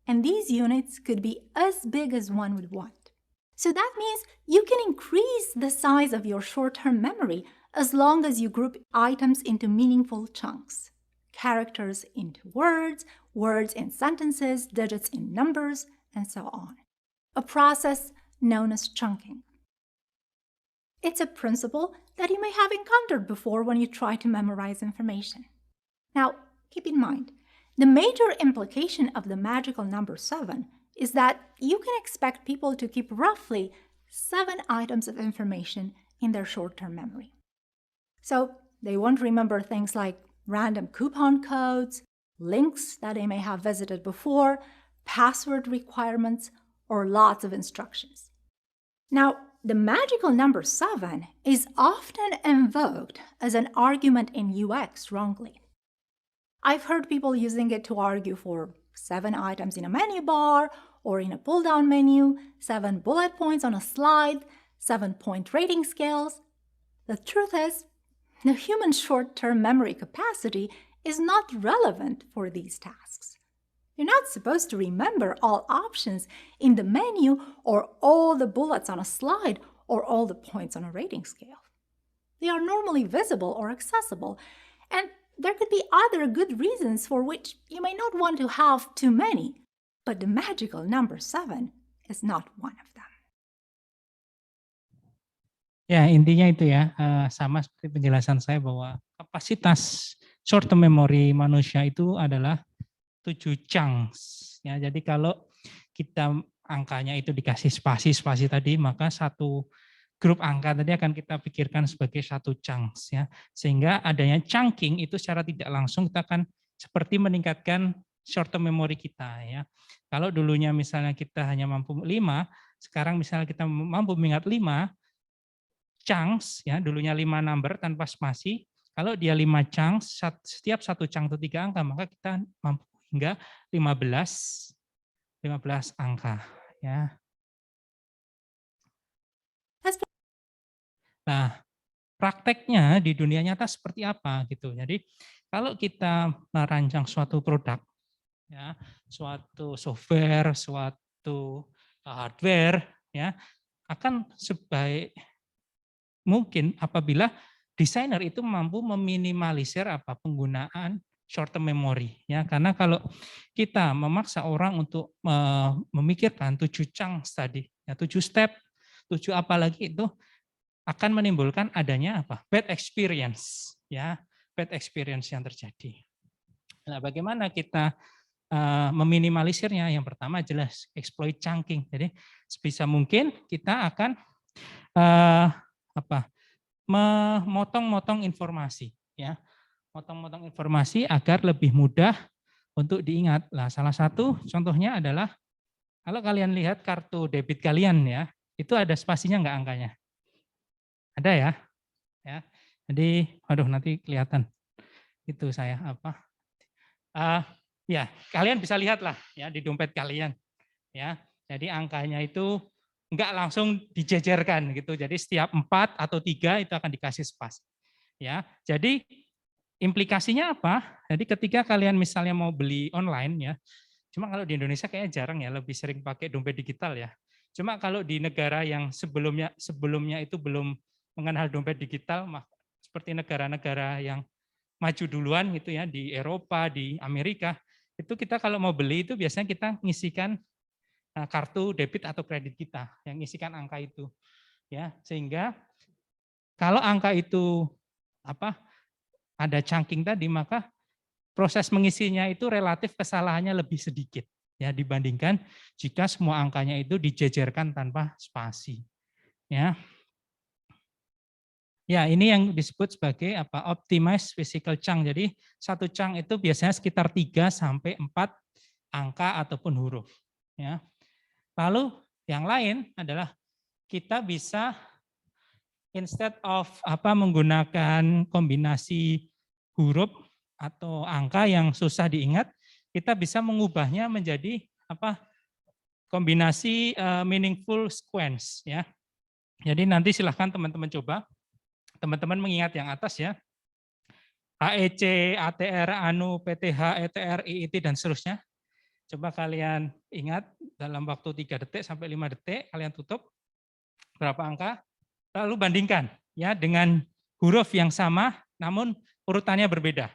And these units could be as big as one would want. So that means you can increase the size of your short-term memory as long as you group items into meaningful chunks. Characters into words, words in sentences, digits in numbers, and so on. A process known as chunking. It's a principle that you may have encountered before when you try to memorize information. Now, keep in mind, the major implication of the magical number 7 is that you can expect people to keep roughly 7 items of information in their short-term memory. So they won't remember things like random coupon codes, links that they may have visited before, password requirements, or lots of instructions. Now, the magical number 7 is often invoked as an argument in UX wrongly. I've heard people using it to argue for 7 items in a menu bar or in a pull-down menu, 7 bullet points on a slide, 7-point rating scales. The truth is, the human short-term memory capacity is not relevant for these tasks. You're not supposed to remember all options in the menu or all the bullets on a slide or all the points on a rating scale. They are normally visible or accessible, and there could be other good reasons for which you may not want to have too many, but the magical number 7 is not one of them. Ya, intinya itu ya, sama seperti penjelasan saya bahwa kapasitas short term memory manusia itu adalah 7 chunks. Ya, jadi kalau kita angkanya itu dikasih spasi-spasi tadi, maka satu grup angka tadi akan kita pikirkan sebagai 1 chunks ya. Sehingga adanya chunking itu secara tidak langsung kita akan seperti meningkatkan short term memory kita ya. Kalau dulunya misalnya kita hanya mampu 5, sekarang misalnya kita mampu mengingat 5 chunks ya, dulunya 5 number tanpa spasi. Kalau dia 5 chunks, setiap 1 chunk itu 3 angka, maka kita mampu hingga 15 angka ya. Nah, prakteknya di dunia nyata seperti apa gitu. Jadi kalau kita merancang suatu produk ya, suatu software, suatu hardware ya, akan sebaik mungkin apabila desainer itu mampu meminimalisir penggunaan short term memory ya, karena kalau kita memaksa orang untuk memikirkan 7 chunks tadi ya, 7 step, 7 apalagi itu akan menimbulkan adanya bad experience ya, bad experience yang terjadi. Nah, bagaimana kita meminimalisirnya? Yang pertama jelas exploit chunking. Jadi sebisa mungkin kita akan memotong-motong informasi ya, motong-motong informasi agar lebih mudah untuk diingat. Nah, salah satu contohnya adalah kalau kalian lihat kartu debit kalian ya, itu ada spasinya enggak angkanya? Ada ya? Ya. Jadi waduh nanti kelihatan itu saya ya, kalian bisa lihat lah ya di dompet kalian ya. Jadi angkanya itu enggak langsung dijejerkan gitu. Jadi setiap 4 atau 3 itu akan dikasih spasi. Ya. Jadi implikasinya apa? Jadi ketika kalian misalnya mau beli online ya. Cuma kalau di Indonesia kayaknya jarang ya, lebih sering pakai dompet digital ya. Cuma kalau di negara yang sebelumnya itu belum mengenal dompet digital, seperti negara-negara yang maju duluan gitu ya, di Eropa, di Amerika, itu kita kalau mau beli itu biasanya kita ngisikan kartu debit atau kredit kita yang ngisikan angka itu ya, sehingga kalau angka itu ada chunking tadi, maka proses mengisinya itu relatif kesalahannya lebih sedikit ya dibandingkan jika semua angkanya itu dijejerkan tanpa spasi ya. Ya, ini yang disebut sebagai optimized physical chunk. Jadi satu chunk itu biasanya sekitar 3 sampai 4 angka ataupun huruf ya. Lalu yang lain adalah kita bisa instead of menggunakan kombinasi huruf atau angka yang susah diingat, kita bisa mengubahnya menjadi kombinasi meaningful sequence ya. Jadi nanti silahkan teman-teman coba, teman-teman mengingat yang atas ya, AEC, ATR, ANU, PTH, ETR, IIT dan seterusnya. Coba kalian ingat dalam waktu 3 detik sampai 5 detik, kalian tutup berapa angka, lalu bandingkan ya dengan huruf yang sama namun urutannya berbeda.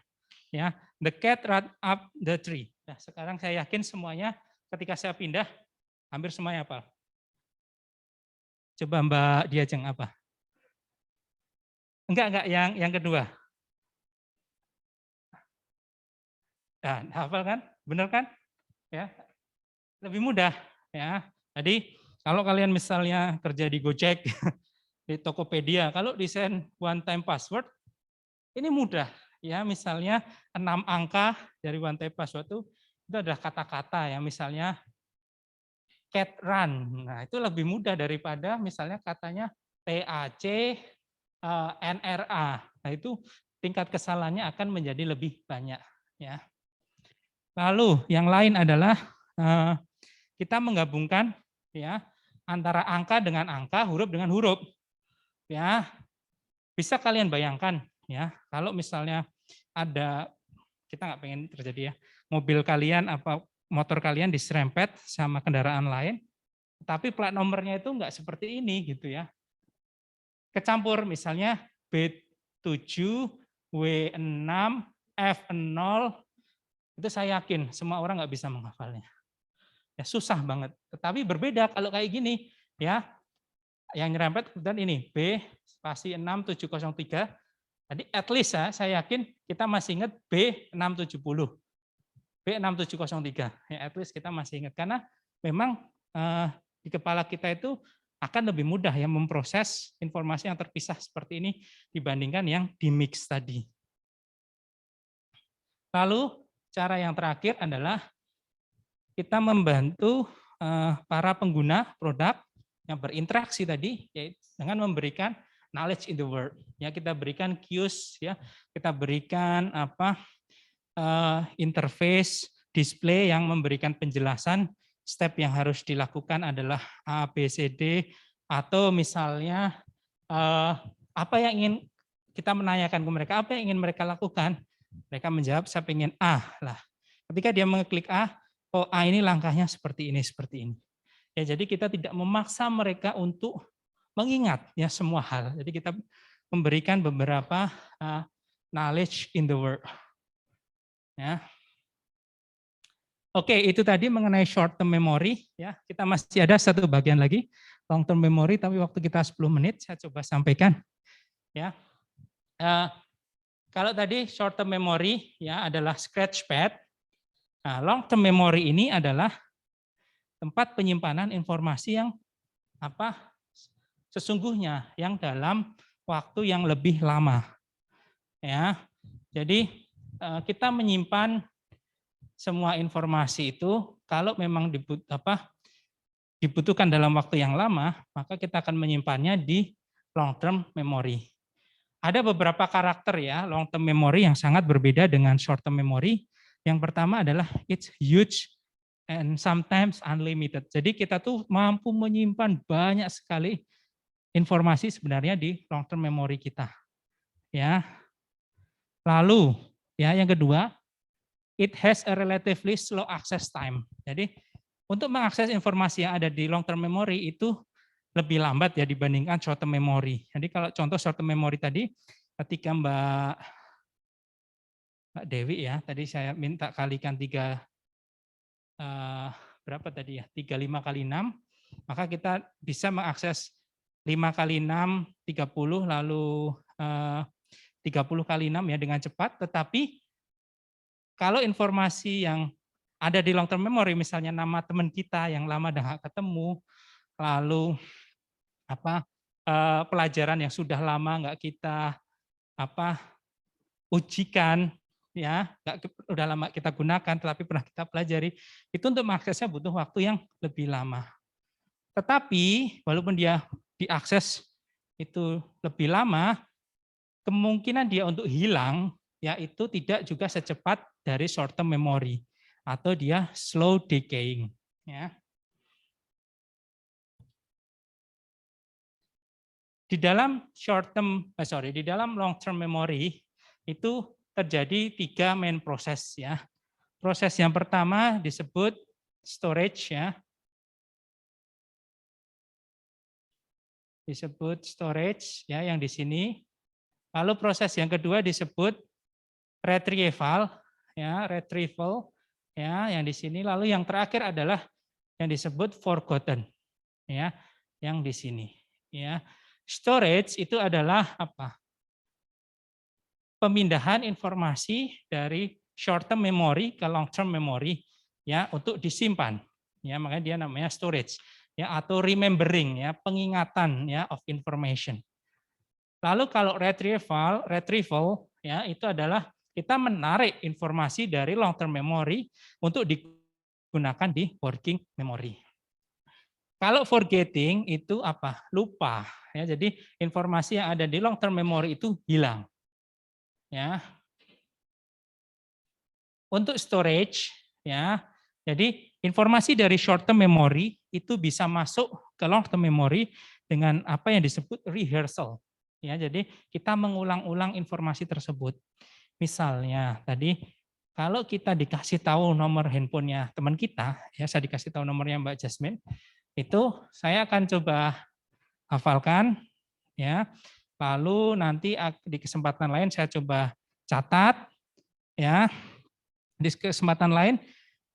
Ya, the cat ran up the tree. Nah, sekarang saya yakin semuanya ketika saya pindah hampir semuanya apa? Coba Mbak Diajeng apa? Enggak, yang kedua. Nah, hafal kan? Benar kan? Ya, lebih mudah ya. Jadi kalau kalian misalnya kerja di Gojek, di Tokopedia, kalau desain one time password ini mudah ya. Misalnya 6 angka dari one time password itu adalah kata-kata ya. Misalnya cat run. Nah, itu lebih mudah daripada misalnya katanya TAC NRA. Nah, itu tingkat kesalahannya akan menjadi lebih banyak ya. Lalu yang lain adalah kita menggabungkan ya antara angka dengan angka, huruf dengan huruf. Ya, bisa kalian bayangkan ya, kalau misalnya ada, kita nggak pengen terjadi ya, mobil kalian apa motor kalian diserempet sama kendaraan lain, tapi plat nomornya itu nggak seperti ini gitu ya. Kecampur misalnya B7, W6, F0, itu saya yakin semua orang nggak bisa menghafalnya. Ya, susah banget. Tetapi berbeda kalau kayak gini, ya. Yang nyerempet kemudian ini B spasi 6703. Tadi at least ya, saya yakin kita masih ingat B670. B6703. Ya, at least kita masih ingat karena memang di kepala kita itu akan lebih mudah ya memproses informasi yang terpisah seperti ini dibandingkan yang di mix tadi. Lalu cara yang terakhir adalah kita membantu para pengguna produk yang berinteraksi tadi, yaitu dengan memberikan knowledge in the world. Ya, kita berikan cues, ya, kita berikan interface, display yang memberikan penjelasan. Step yang harus dilakukan adalah A, B, C, D, atau misalnya apa yang ingin kita menanyakan ke mereka, apa yang ingin mereka lakukan. Mereka menjawab, saya ingin A. Lah, ketika dia mengeklik A, oh A ini langkahnya seperti ini, seperti ini. Ya, jadi kita tidak memaksa mereka untuk mengingat ya semua hal. Jadi kita memberikan beberapa knowledge in the world. Ya. Oke, itu tadi mengenai short term memory. Ya, kita masih ada satu bagian lagi long term memory, tapi waktu kita 10 menit, saya coba sampaikan. Ya, kalau tadi short term memory ya adalah scratchpad. Nah, long term memory ini adalah tempat penyimpanan informasi yang sesungguhnya yang dalam waktu yang lebih lama. Ya. Jadi kita menyimpan semua informasi itu kalau memang dibutuhkan dalam waktu yang lama, maka kita akan menyimpannya di long term memory. Ada beberapa karakter ya long term memory yang sangat berbeda dengan short term memory. Yang pertama adalah it's huge and sometimes unlimited. Jadi kita tuh mampu menyimpan banyak sekali informasi sebenarnya di long term memory kita. Ya. Lalu ya yang kedua, it has a relatively slow access time. Jadi untuk mengakses informasi yang ada di long term memory itu lebih lambat ya dibandingkan short term memory. Jadi kalau contoh short term memory tadi ketika Mbak Dewi ya, tadi saya minta kalikan 3 berapa tadi ya? 35 kali 6, maka kita bisa mengakses 5 kali 6, 30, lalu 30 kali 6 ya dengan cepat, tetapi kalau informasi yang ada di long term memory, misalnya nama teman kita yang lama udah nggak ketemu, lalu pelajaran yang sudah lama nggak kita ujikan, ya udah lama kita gunakan, tetapi pernah kita pelajari, itu untuk mengaksesnya butuh waktu yang lebih lama. Tetapi walaupun dia diakses itu lebih lama, kemungkinan dia untuk hilang yaitu tidak juga secepat dari short term memory atau dia slow decaying. Ya. Di dalam di dalam long term memory itu terjadi 3 main proses ya. Proses yang pertama disebut storage ya. Disebut storage ya yang di sini. Lalu proses yang kedua disebut retrieval ya, yang di sini. Lalu yang terakhir adalah yang disebut forgotten ya, yang di sini ya. Storage itu adalah apa? pemindahan informasi dari short term memory ke long term memory ya untuk disimpan. Ya, makanya dia namanya storage ya atau remembering ya, pengingatan ya of information. Lalu kalau retrieval ya itu adalah kita menarik informasi dari long term memory untuk digunakan di working memory. Kalau forgetting itu apa? Lupa ya. Jadi informasi yang ada di long term memory itu hilang. Ya. Untuk storage ya. Jadi informasi dari short term memory itu bisa masuk ke long term memory dengan apa yang disebut rehearsal. Ya, jadi kita mengulang-ulang informasi tersebut. Misalnya tadi kalau kita dikasih tahu nomor handphonenya teman kita, ya saya dikasih tahu nomornya Mbak Jasmine, itu saya akan coba hafalkan, ya. Lalu nanti di kesempatan lain saya coba catat, ya. Di kesempatan lain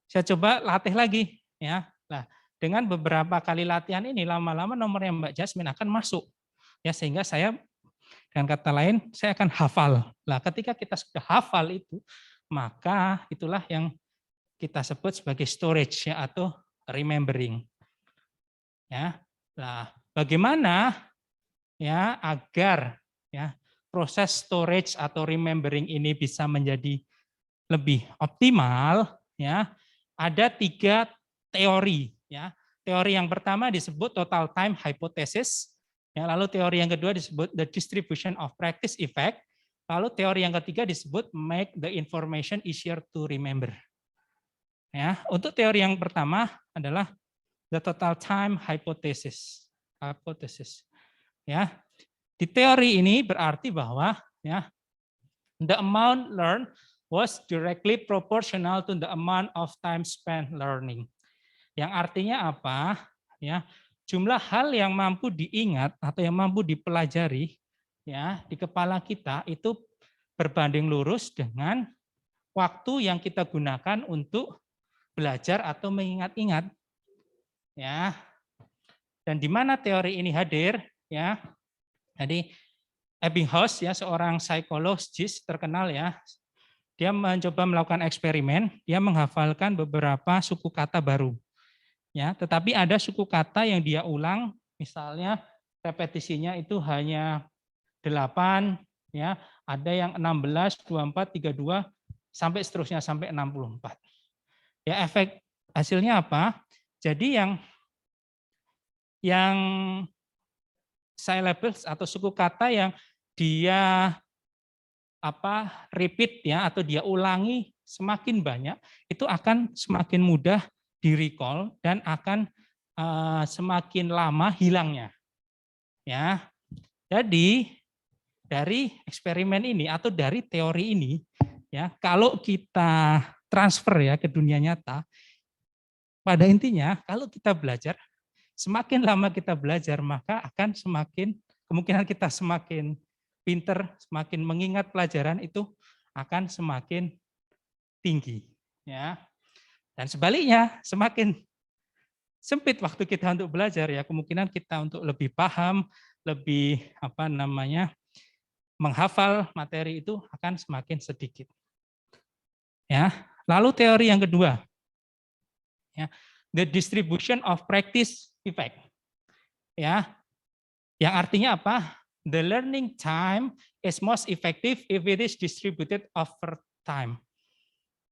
saya coba latih lagi, ya. Nah, dengan beberapa kali latihan ini lama-lama nomornya Mbak Jasmine akan masuk, ya sehingga saya dengan kata lain, saya akan hafal. Nah, ketika kita sudah hafal itu, maka itulah yang kita sebut sebagai storage ya atau remembering. Ya. Nah, bagaimana ya agar ya proses storage atau remembering ini bisa menjadi lebih optimal ya? Ada 3 teori ya. Teori yang pertama disebut total time hypothesis. Ya, lalu teori yang kedua disebut the distribution of practice effect. Lalu teori yang ketiga disebut make the information easier to remember. Ya, untuk teori yang pertama adalah the total time hypothesis. Ya, di teori ini berarti bahwa ya the amount learned was directly proportional to the amount of time spent learning. Yang artinya apa? Ya, jumlah hal yang mampu diingat atau yang mampu dipelajari ya di kepala kita itu berbanding lurus dengan waktu yang kita gunakan untuk belajar atau mengingat-ingat. Ya. Dan di mana teori ini hadir ya? Jadi Ebbinghaus ya seorang psikologis terkenal ya. Dia mencoba melakukan eksperimen, dia menghafalkan beberapa suku kata baru. Ya, tetapi ada suku kata yang dia ulang, misalnya repetisinya itu hanya 8, ya, ada yang 16, 24, 32, sampai seterusnya sampai 64. Ya, efek hasilnya apa? Jadi yang syllables atau suku kata yang dia repeat ya atau dia ulangi semakin banyak, itu akan semakin mudah di-recall dan akan semakin lama hilangnya. Ya. Jadi dari eksperimen ini atau dari teori ini ya, kalau kita transfer ya ke dunia nyata, pada intinya kalau kita belajar, semakin lama kita belajar maka akan semakin kemungkinan kita semakin pinter, semakin mengingat pelajaran itu akan semakin tinggi ya. Dan sebaliknya, semakin sempit waktu kita untuk belajar ya, kemungkinan kita untuk lebih paham, lebih menghafal materi itu akan semakin sedikit. Ya. Lalu teori yang kedua. Ya, the distribution of practice effect. Ya. Yang artinya apa? The learning time is most effective if it is distributed over time.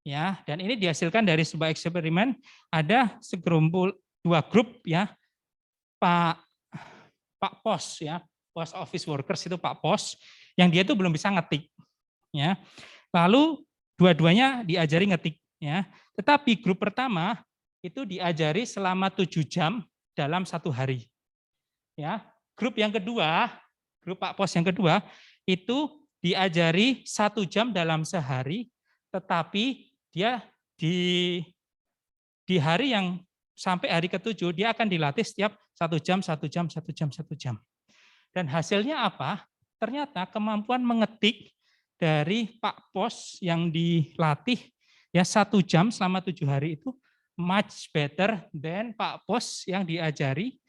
Ya, dan ini dihasilkan dari sebuah eksperimen. Ada segerombol 2 grup ya, Pak Pos ya, post office workers itu Pak Pos, yang dia itu belum bisa ngetik. Ya, lalu dua-duanya diajari ngetik. Ya, tetapi grup pertama itu diajari selama 7 jam dalam 1 hari. Ya, grup yang kedua, grup Pak Pos yang kedua itu diajari 1 jam dalam sehari, tetapi dia di hari yang sampai hari ke-7 dia akan dilatih setiap 1 jam, 1 jam, 1 jam, 1 jam. Dan hasilnya apa? Ternyata kemampuan mengetik dari Pak Pos yang dilatih ya 1 jam selama 7 hari itu much better than Pak Pos yang diajari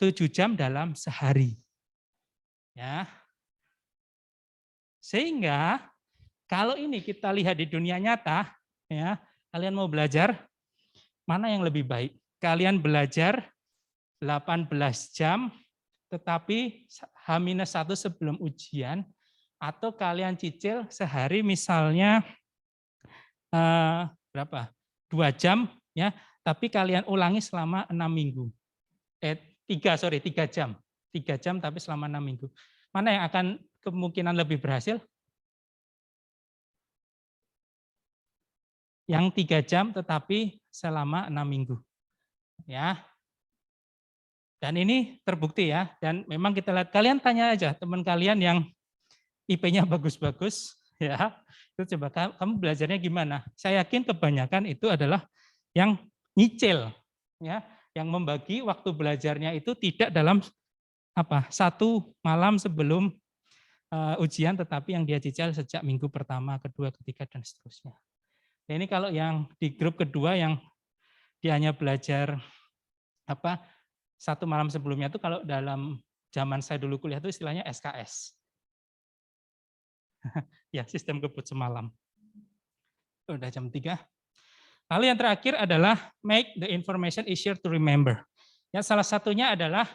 7 jam dalam sehari. Ya. Sehingga kalau ini kita lihat di dunia nyata, ya, kalian mau belajar mana yang lebih baik? Kalian belajar 18 jam tetapi H-1 sebelum ujian, atau kalian cicil sehari misalnya berapa? 2 jam ya, tapi kalian ulangi selama 6 minggu. 3 jam. 3 jam tapi selama 6 minggu. Mana yang akan kemungkinan lebih berhasil? Yang 3 jam tetapi selama 6 minggu. Ya. Dan ini terbukti ya, dan memang kita lihat, kalian tanya aja teman kalian yang IP-nya bagus-bagus, ya, itu coba kamu belajarnya gimana? Saya yakin kebanyakan itu adalah yang nyicil, ya, yang membagi waktu belajarnya itu tidak dalam satu malam sebelum ujian, tetapi yang dia cicil sejak minggu pertama, kedua, ketiga, dan seterusnya. Nah, ini kalau yang di grup kedua yang dia hanya belajar satu malam sebelumnya, itu kalau dalam zaman saya dulu kuliah itu istilahnya SKS. Ya, sistem kebut semalam. Udah jam 3. Lalu yang terakhir adalah make the information easier to remember. Ya, salah satunya adalah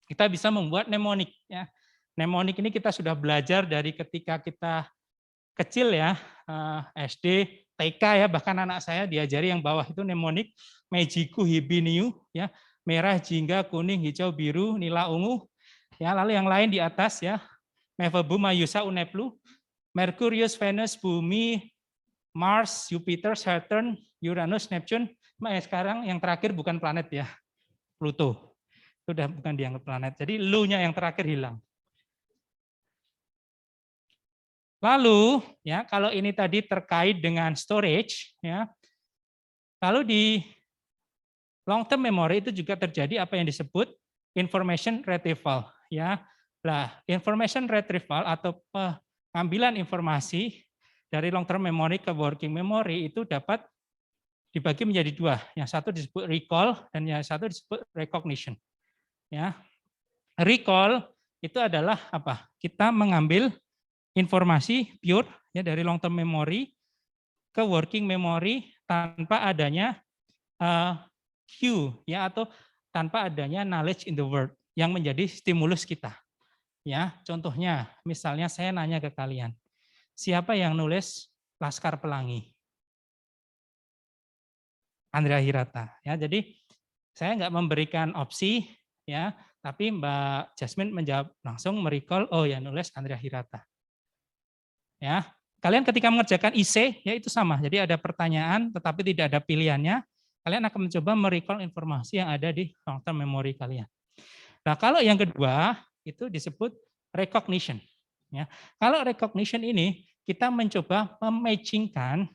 kita bisa membuat mnemonic. Ya. Mnemonic ini kita sudah belajar dari ketika kita kecil ya, SD, TK ya, bahkan anak saya diajari yang bawah itu mnemonic, Mejiku Hibiniu, ya, merah, jingga, kuning, hijau, biru, nila, ungu. Ya, lalu yang lain di atas ya, Mevebu, Mayusa, Uneplu, Merkurius, Venus, Bumi, Mars, Jupiter, Saturn, Uranus, Neptune. Sekarang yang terakhir bukan planet ya, Pluto. Sudah bukan dianggap planet. Jadi lu-nya yang terakhir hilang. Lalu ya, kalau ini tadi terkait dengan storage ya. Lalu di long term memory itu juga terjadi apa yang disebut information retrieval ya. Nah, information retrieval atau pengambilan informasi dari long term memory ke working memory itu dapat dibagi menjadi dua. Yang satu disebut recall dan yang satu disebut recognition. Ya. Recall itu adalah apa? Kita mengambil informasi pure ya dari long term memory ke working memory tanpa adanya cue ya, atau tanpa adanya knowledge in the world yang menjadi stimulus kita. Ya, contohnya misalnya saya nanya ke kalian, siapa yang nulis Laskar Pelangi? Andrea Hirata. Ya, jadi saya nggak memberikan opsi ya, tapi Mbak Jasmine menjawab langsung, merecall, oh ya nulis Andrea Hirata. Ya, kalian ketika mengerjakan IC ya itu sama. Jadi ada pertanyaan tetapi tidak ada pilihannya. Kalian akan mencoba merecall informasi yang ada di long term memory kalian. Nah, kalau yang kedua itu disebut recognition. Ya, kalau recognition ini kita mencoba mematchingkan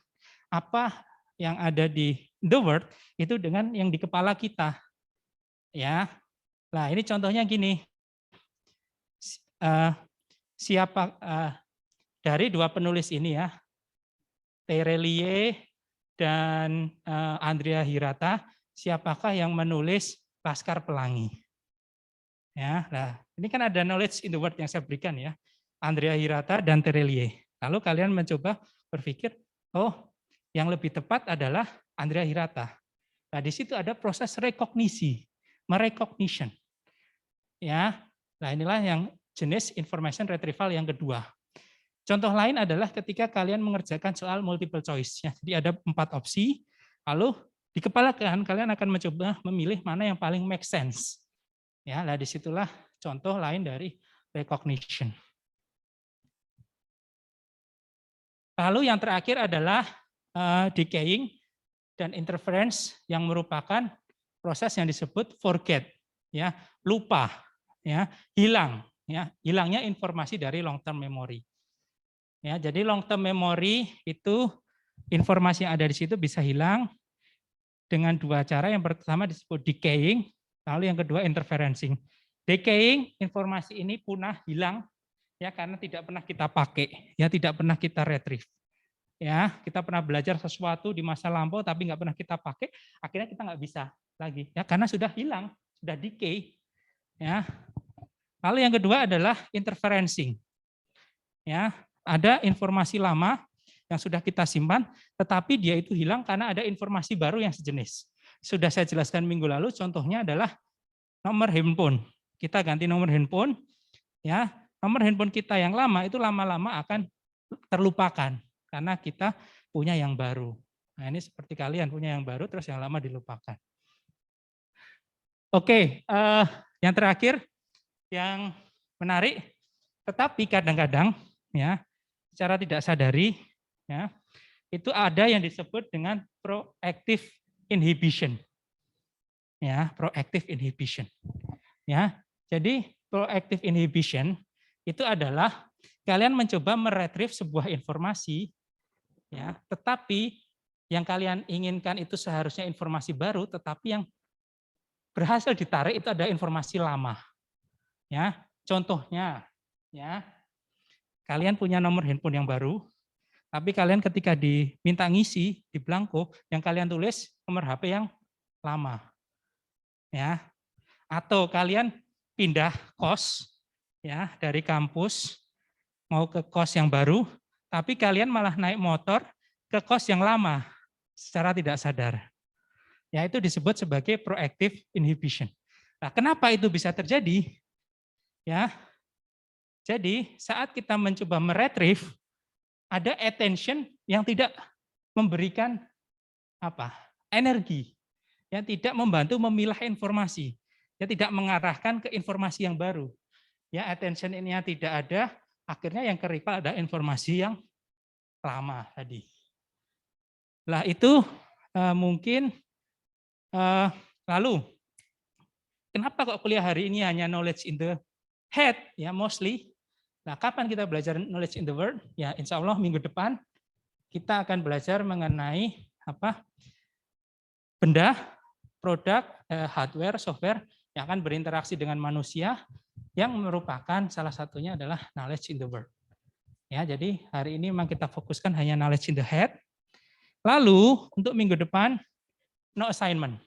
apa yang ada di the world itu dengan yang di kepala kita. Ya, nah ini contohnya gini. Siapa dari dua penulis ini ya, Terelie dan Andrea Hirata, siapakah yang menulis Laskar Pelangi? Ya, nah ini kan ada knowledge in the world yang saya berikan ya, Andrea Hirata dan Terelie. Lalu kalian mencoba berpikir, oh yang lebih tepat adalah Andrea Hirata. Nah di situ ada proses rekognisi, merecognition. Ya, nah inilah yang jenis information retrieval yang kedua. Contoh lain adalah ketika kalian mengerjakan soal multiple choice. Ya. Jadi ada 4 opsi, lalu di kepala kalian akan mencoba memilih mana yang paling make sense. Ya, nah disitulah contoh lain dari recognition. Lalu yang terakhir adalah decaying dan interference yang merupakan proses yang disebut forget, ya, lupa, ya, hilang, ya, hilangnya informasi dari long term memory. Ya, jadi long term memory itu informasi yang ada di situ bisa hilang dengan 2 cara. Yang pertama disebut decaying, lalu yang kedua interferencing. Decaying, informasi ini punah, hilang ya karena tidak pernah kita pakai, ya tidak pernah kita retrieve. Ya, kita pernah belajar sesuatu di masa lampau tapi nggak pernah kita pakai, akhirnya kita nggak bisa lagi ya karena sudah hilang, sudah decay. Ya. Lalu yang kedua adalah interferencing. Ya, ada informasi lama yang sudah kita simpan, tetapi dia itu hilang karena ada informasi baru yang sejenis. Sudah saya jelaskan minggu lalu, contohnya adalah nomor handphone. Kita ganti nomor handphone, ya. Nomor handphone kita yang lama itu lama-lama akan terlupakan karena kita punya yang baru. Nah, ini seperti kalian punya yang baru, terus yang lama dilupakan. Oke, yang terakhir, yang menarik, tetapi kadang-kadang, ya, secara tidak sadari, ya, itu ada yang disebut dengan proactive inhibition, ya, proactive inhibition, ya. Jadi proactive inhibition itu adalah kalian mencoba meretrieve sebuah informasi, ya, tetapi yang kalian inginkan itu seharusnya informasi baru, tetapi yang berhasil ditarik itu ada informasi lama. Ya, contohnya, ya, kalian punya nomor handphone yang baru, tapi kalian ketika diminta ngisi di belangko, yang kalian tulis nomor HP yang lama. Ya, atau kalian pindah kos, ya, dari kampus mau ke kos yang baru, tapi kalian malah naik motor ke kos yang lama secara tidak sadar. Ya, itu disebut sebagai proactive inhibition. Nah, kenapa itu bisa terjadi? Ya, jadi saat kita mencoba meretrieve, ada attention yang tidak memberikan energi, yang tidak membantu memilah informasi, yang tidak mengarahkan ke informasi yang baru. Ya, attention ini yang tidak ada, akhirnya yang ke recall ada informasi yang lama tadi. Lah itu mungkin lalu kenapa kok kuliah hari ini hanya knowledge in the head, ya, mostly. Nah, kapan kita belajar knowledge in the world? Ya, insya Allah minggu depan kita akan belajar mengenai benda, produk, hardware, software yang akan berinteraksi dengan manusia, yang merupakan salah satunya adalah knowledge in the world. Ya, jadi hari ini memang kita fokuskan hanya knowledge in the head. Lalu untuk minggu depan no assignment.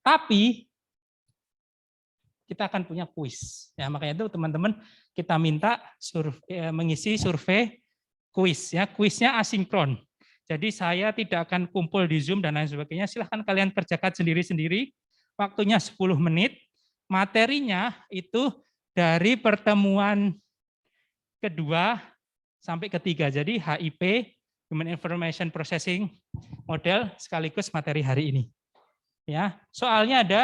Tapi kita akan punya kuis. Ya, makanya itu teman-teman kita minta mengisi survei kuis. Ya, kuisnya asinkron. Jadi saya tidak akan kumpul di Zoom dan lain sebagainya. Silahkan kalian kerjakan sendiri-sendiri. Waktunya 10 menit. Materinya itu dari pertemuan kedua sampai ketiga. Jadi HIP, Human Information Processing Model, sekaligus materi hari ini. Ya, soalnya ada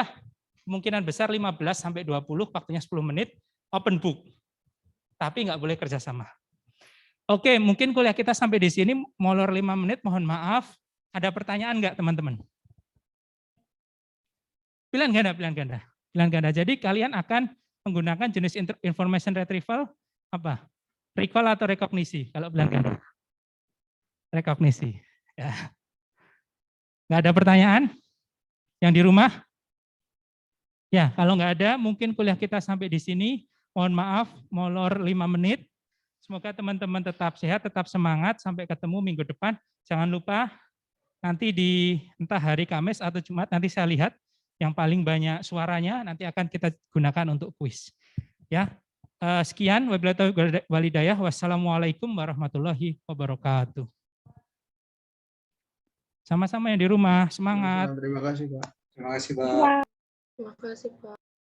kemungkinan besar 15 sampai 20, waktunya 10 menit, open book. Tapi nggak boleh kerjasama. Oke, mungkin kuliah kita sampai di sini, molor 5 menit, mohon maaf. Ada pertanyaan nggak teman-teman? Pilihan ganda, pilihan ganda. Pilihan ganda. Jadi kalian akan menggunakan jenis information retrieval apa? Recall atau rekognisi kalau pilihan ganda? Rekognisi. Ya. Nggak ada pertanyaan? Yang di rumah? Ya, kalau nggak ada, mungkin kuliah kita sampai di sini. Mohon maaf, molor 5 menit. Semoga teman-teman tetap sehat, tetap semangat. Sampai ketemu minggu depan. Jangan lupa, nanti di entah hari Kamis atau Jumat, nanti saya lihat yang paling banyak suaranya, nanti akan kita gunakan untuk kuis. Ya, sekian. Wabillahi walhidayah. Wassalamualaikum warahmatullahi wabarakatuh. Sama-sama yang di rumah, semangat. Terima kasih, Pak. Terima kasih, Pak. Terima kasih, Pak.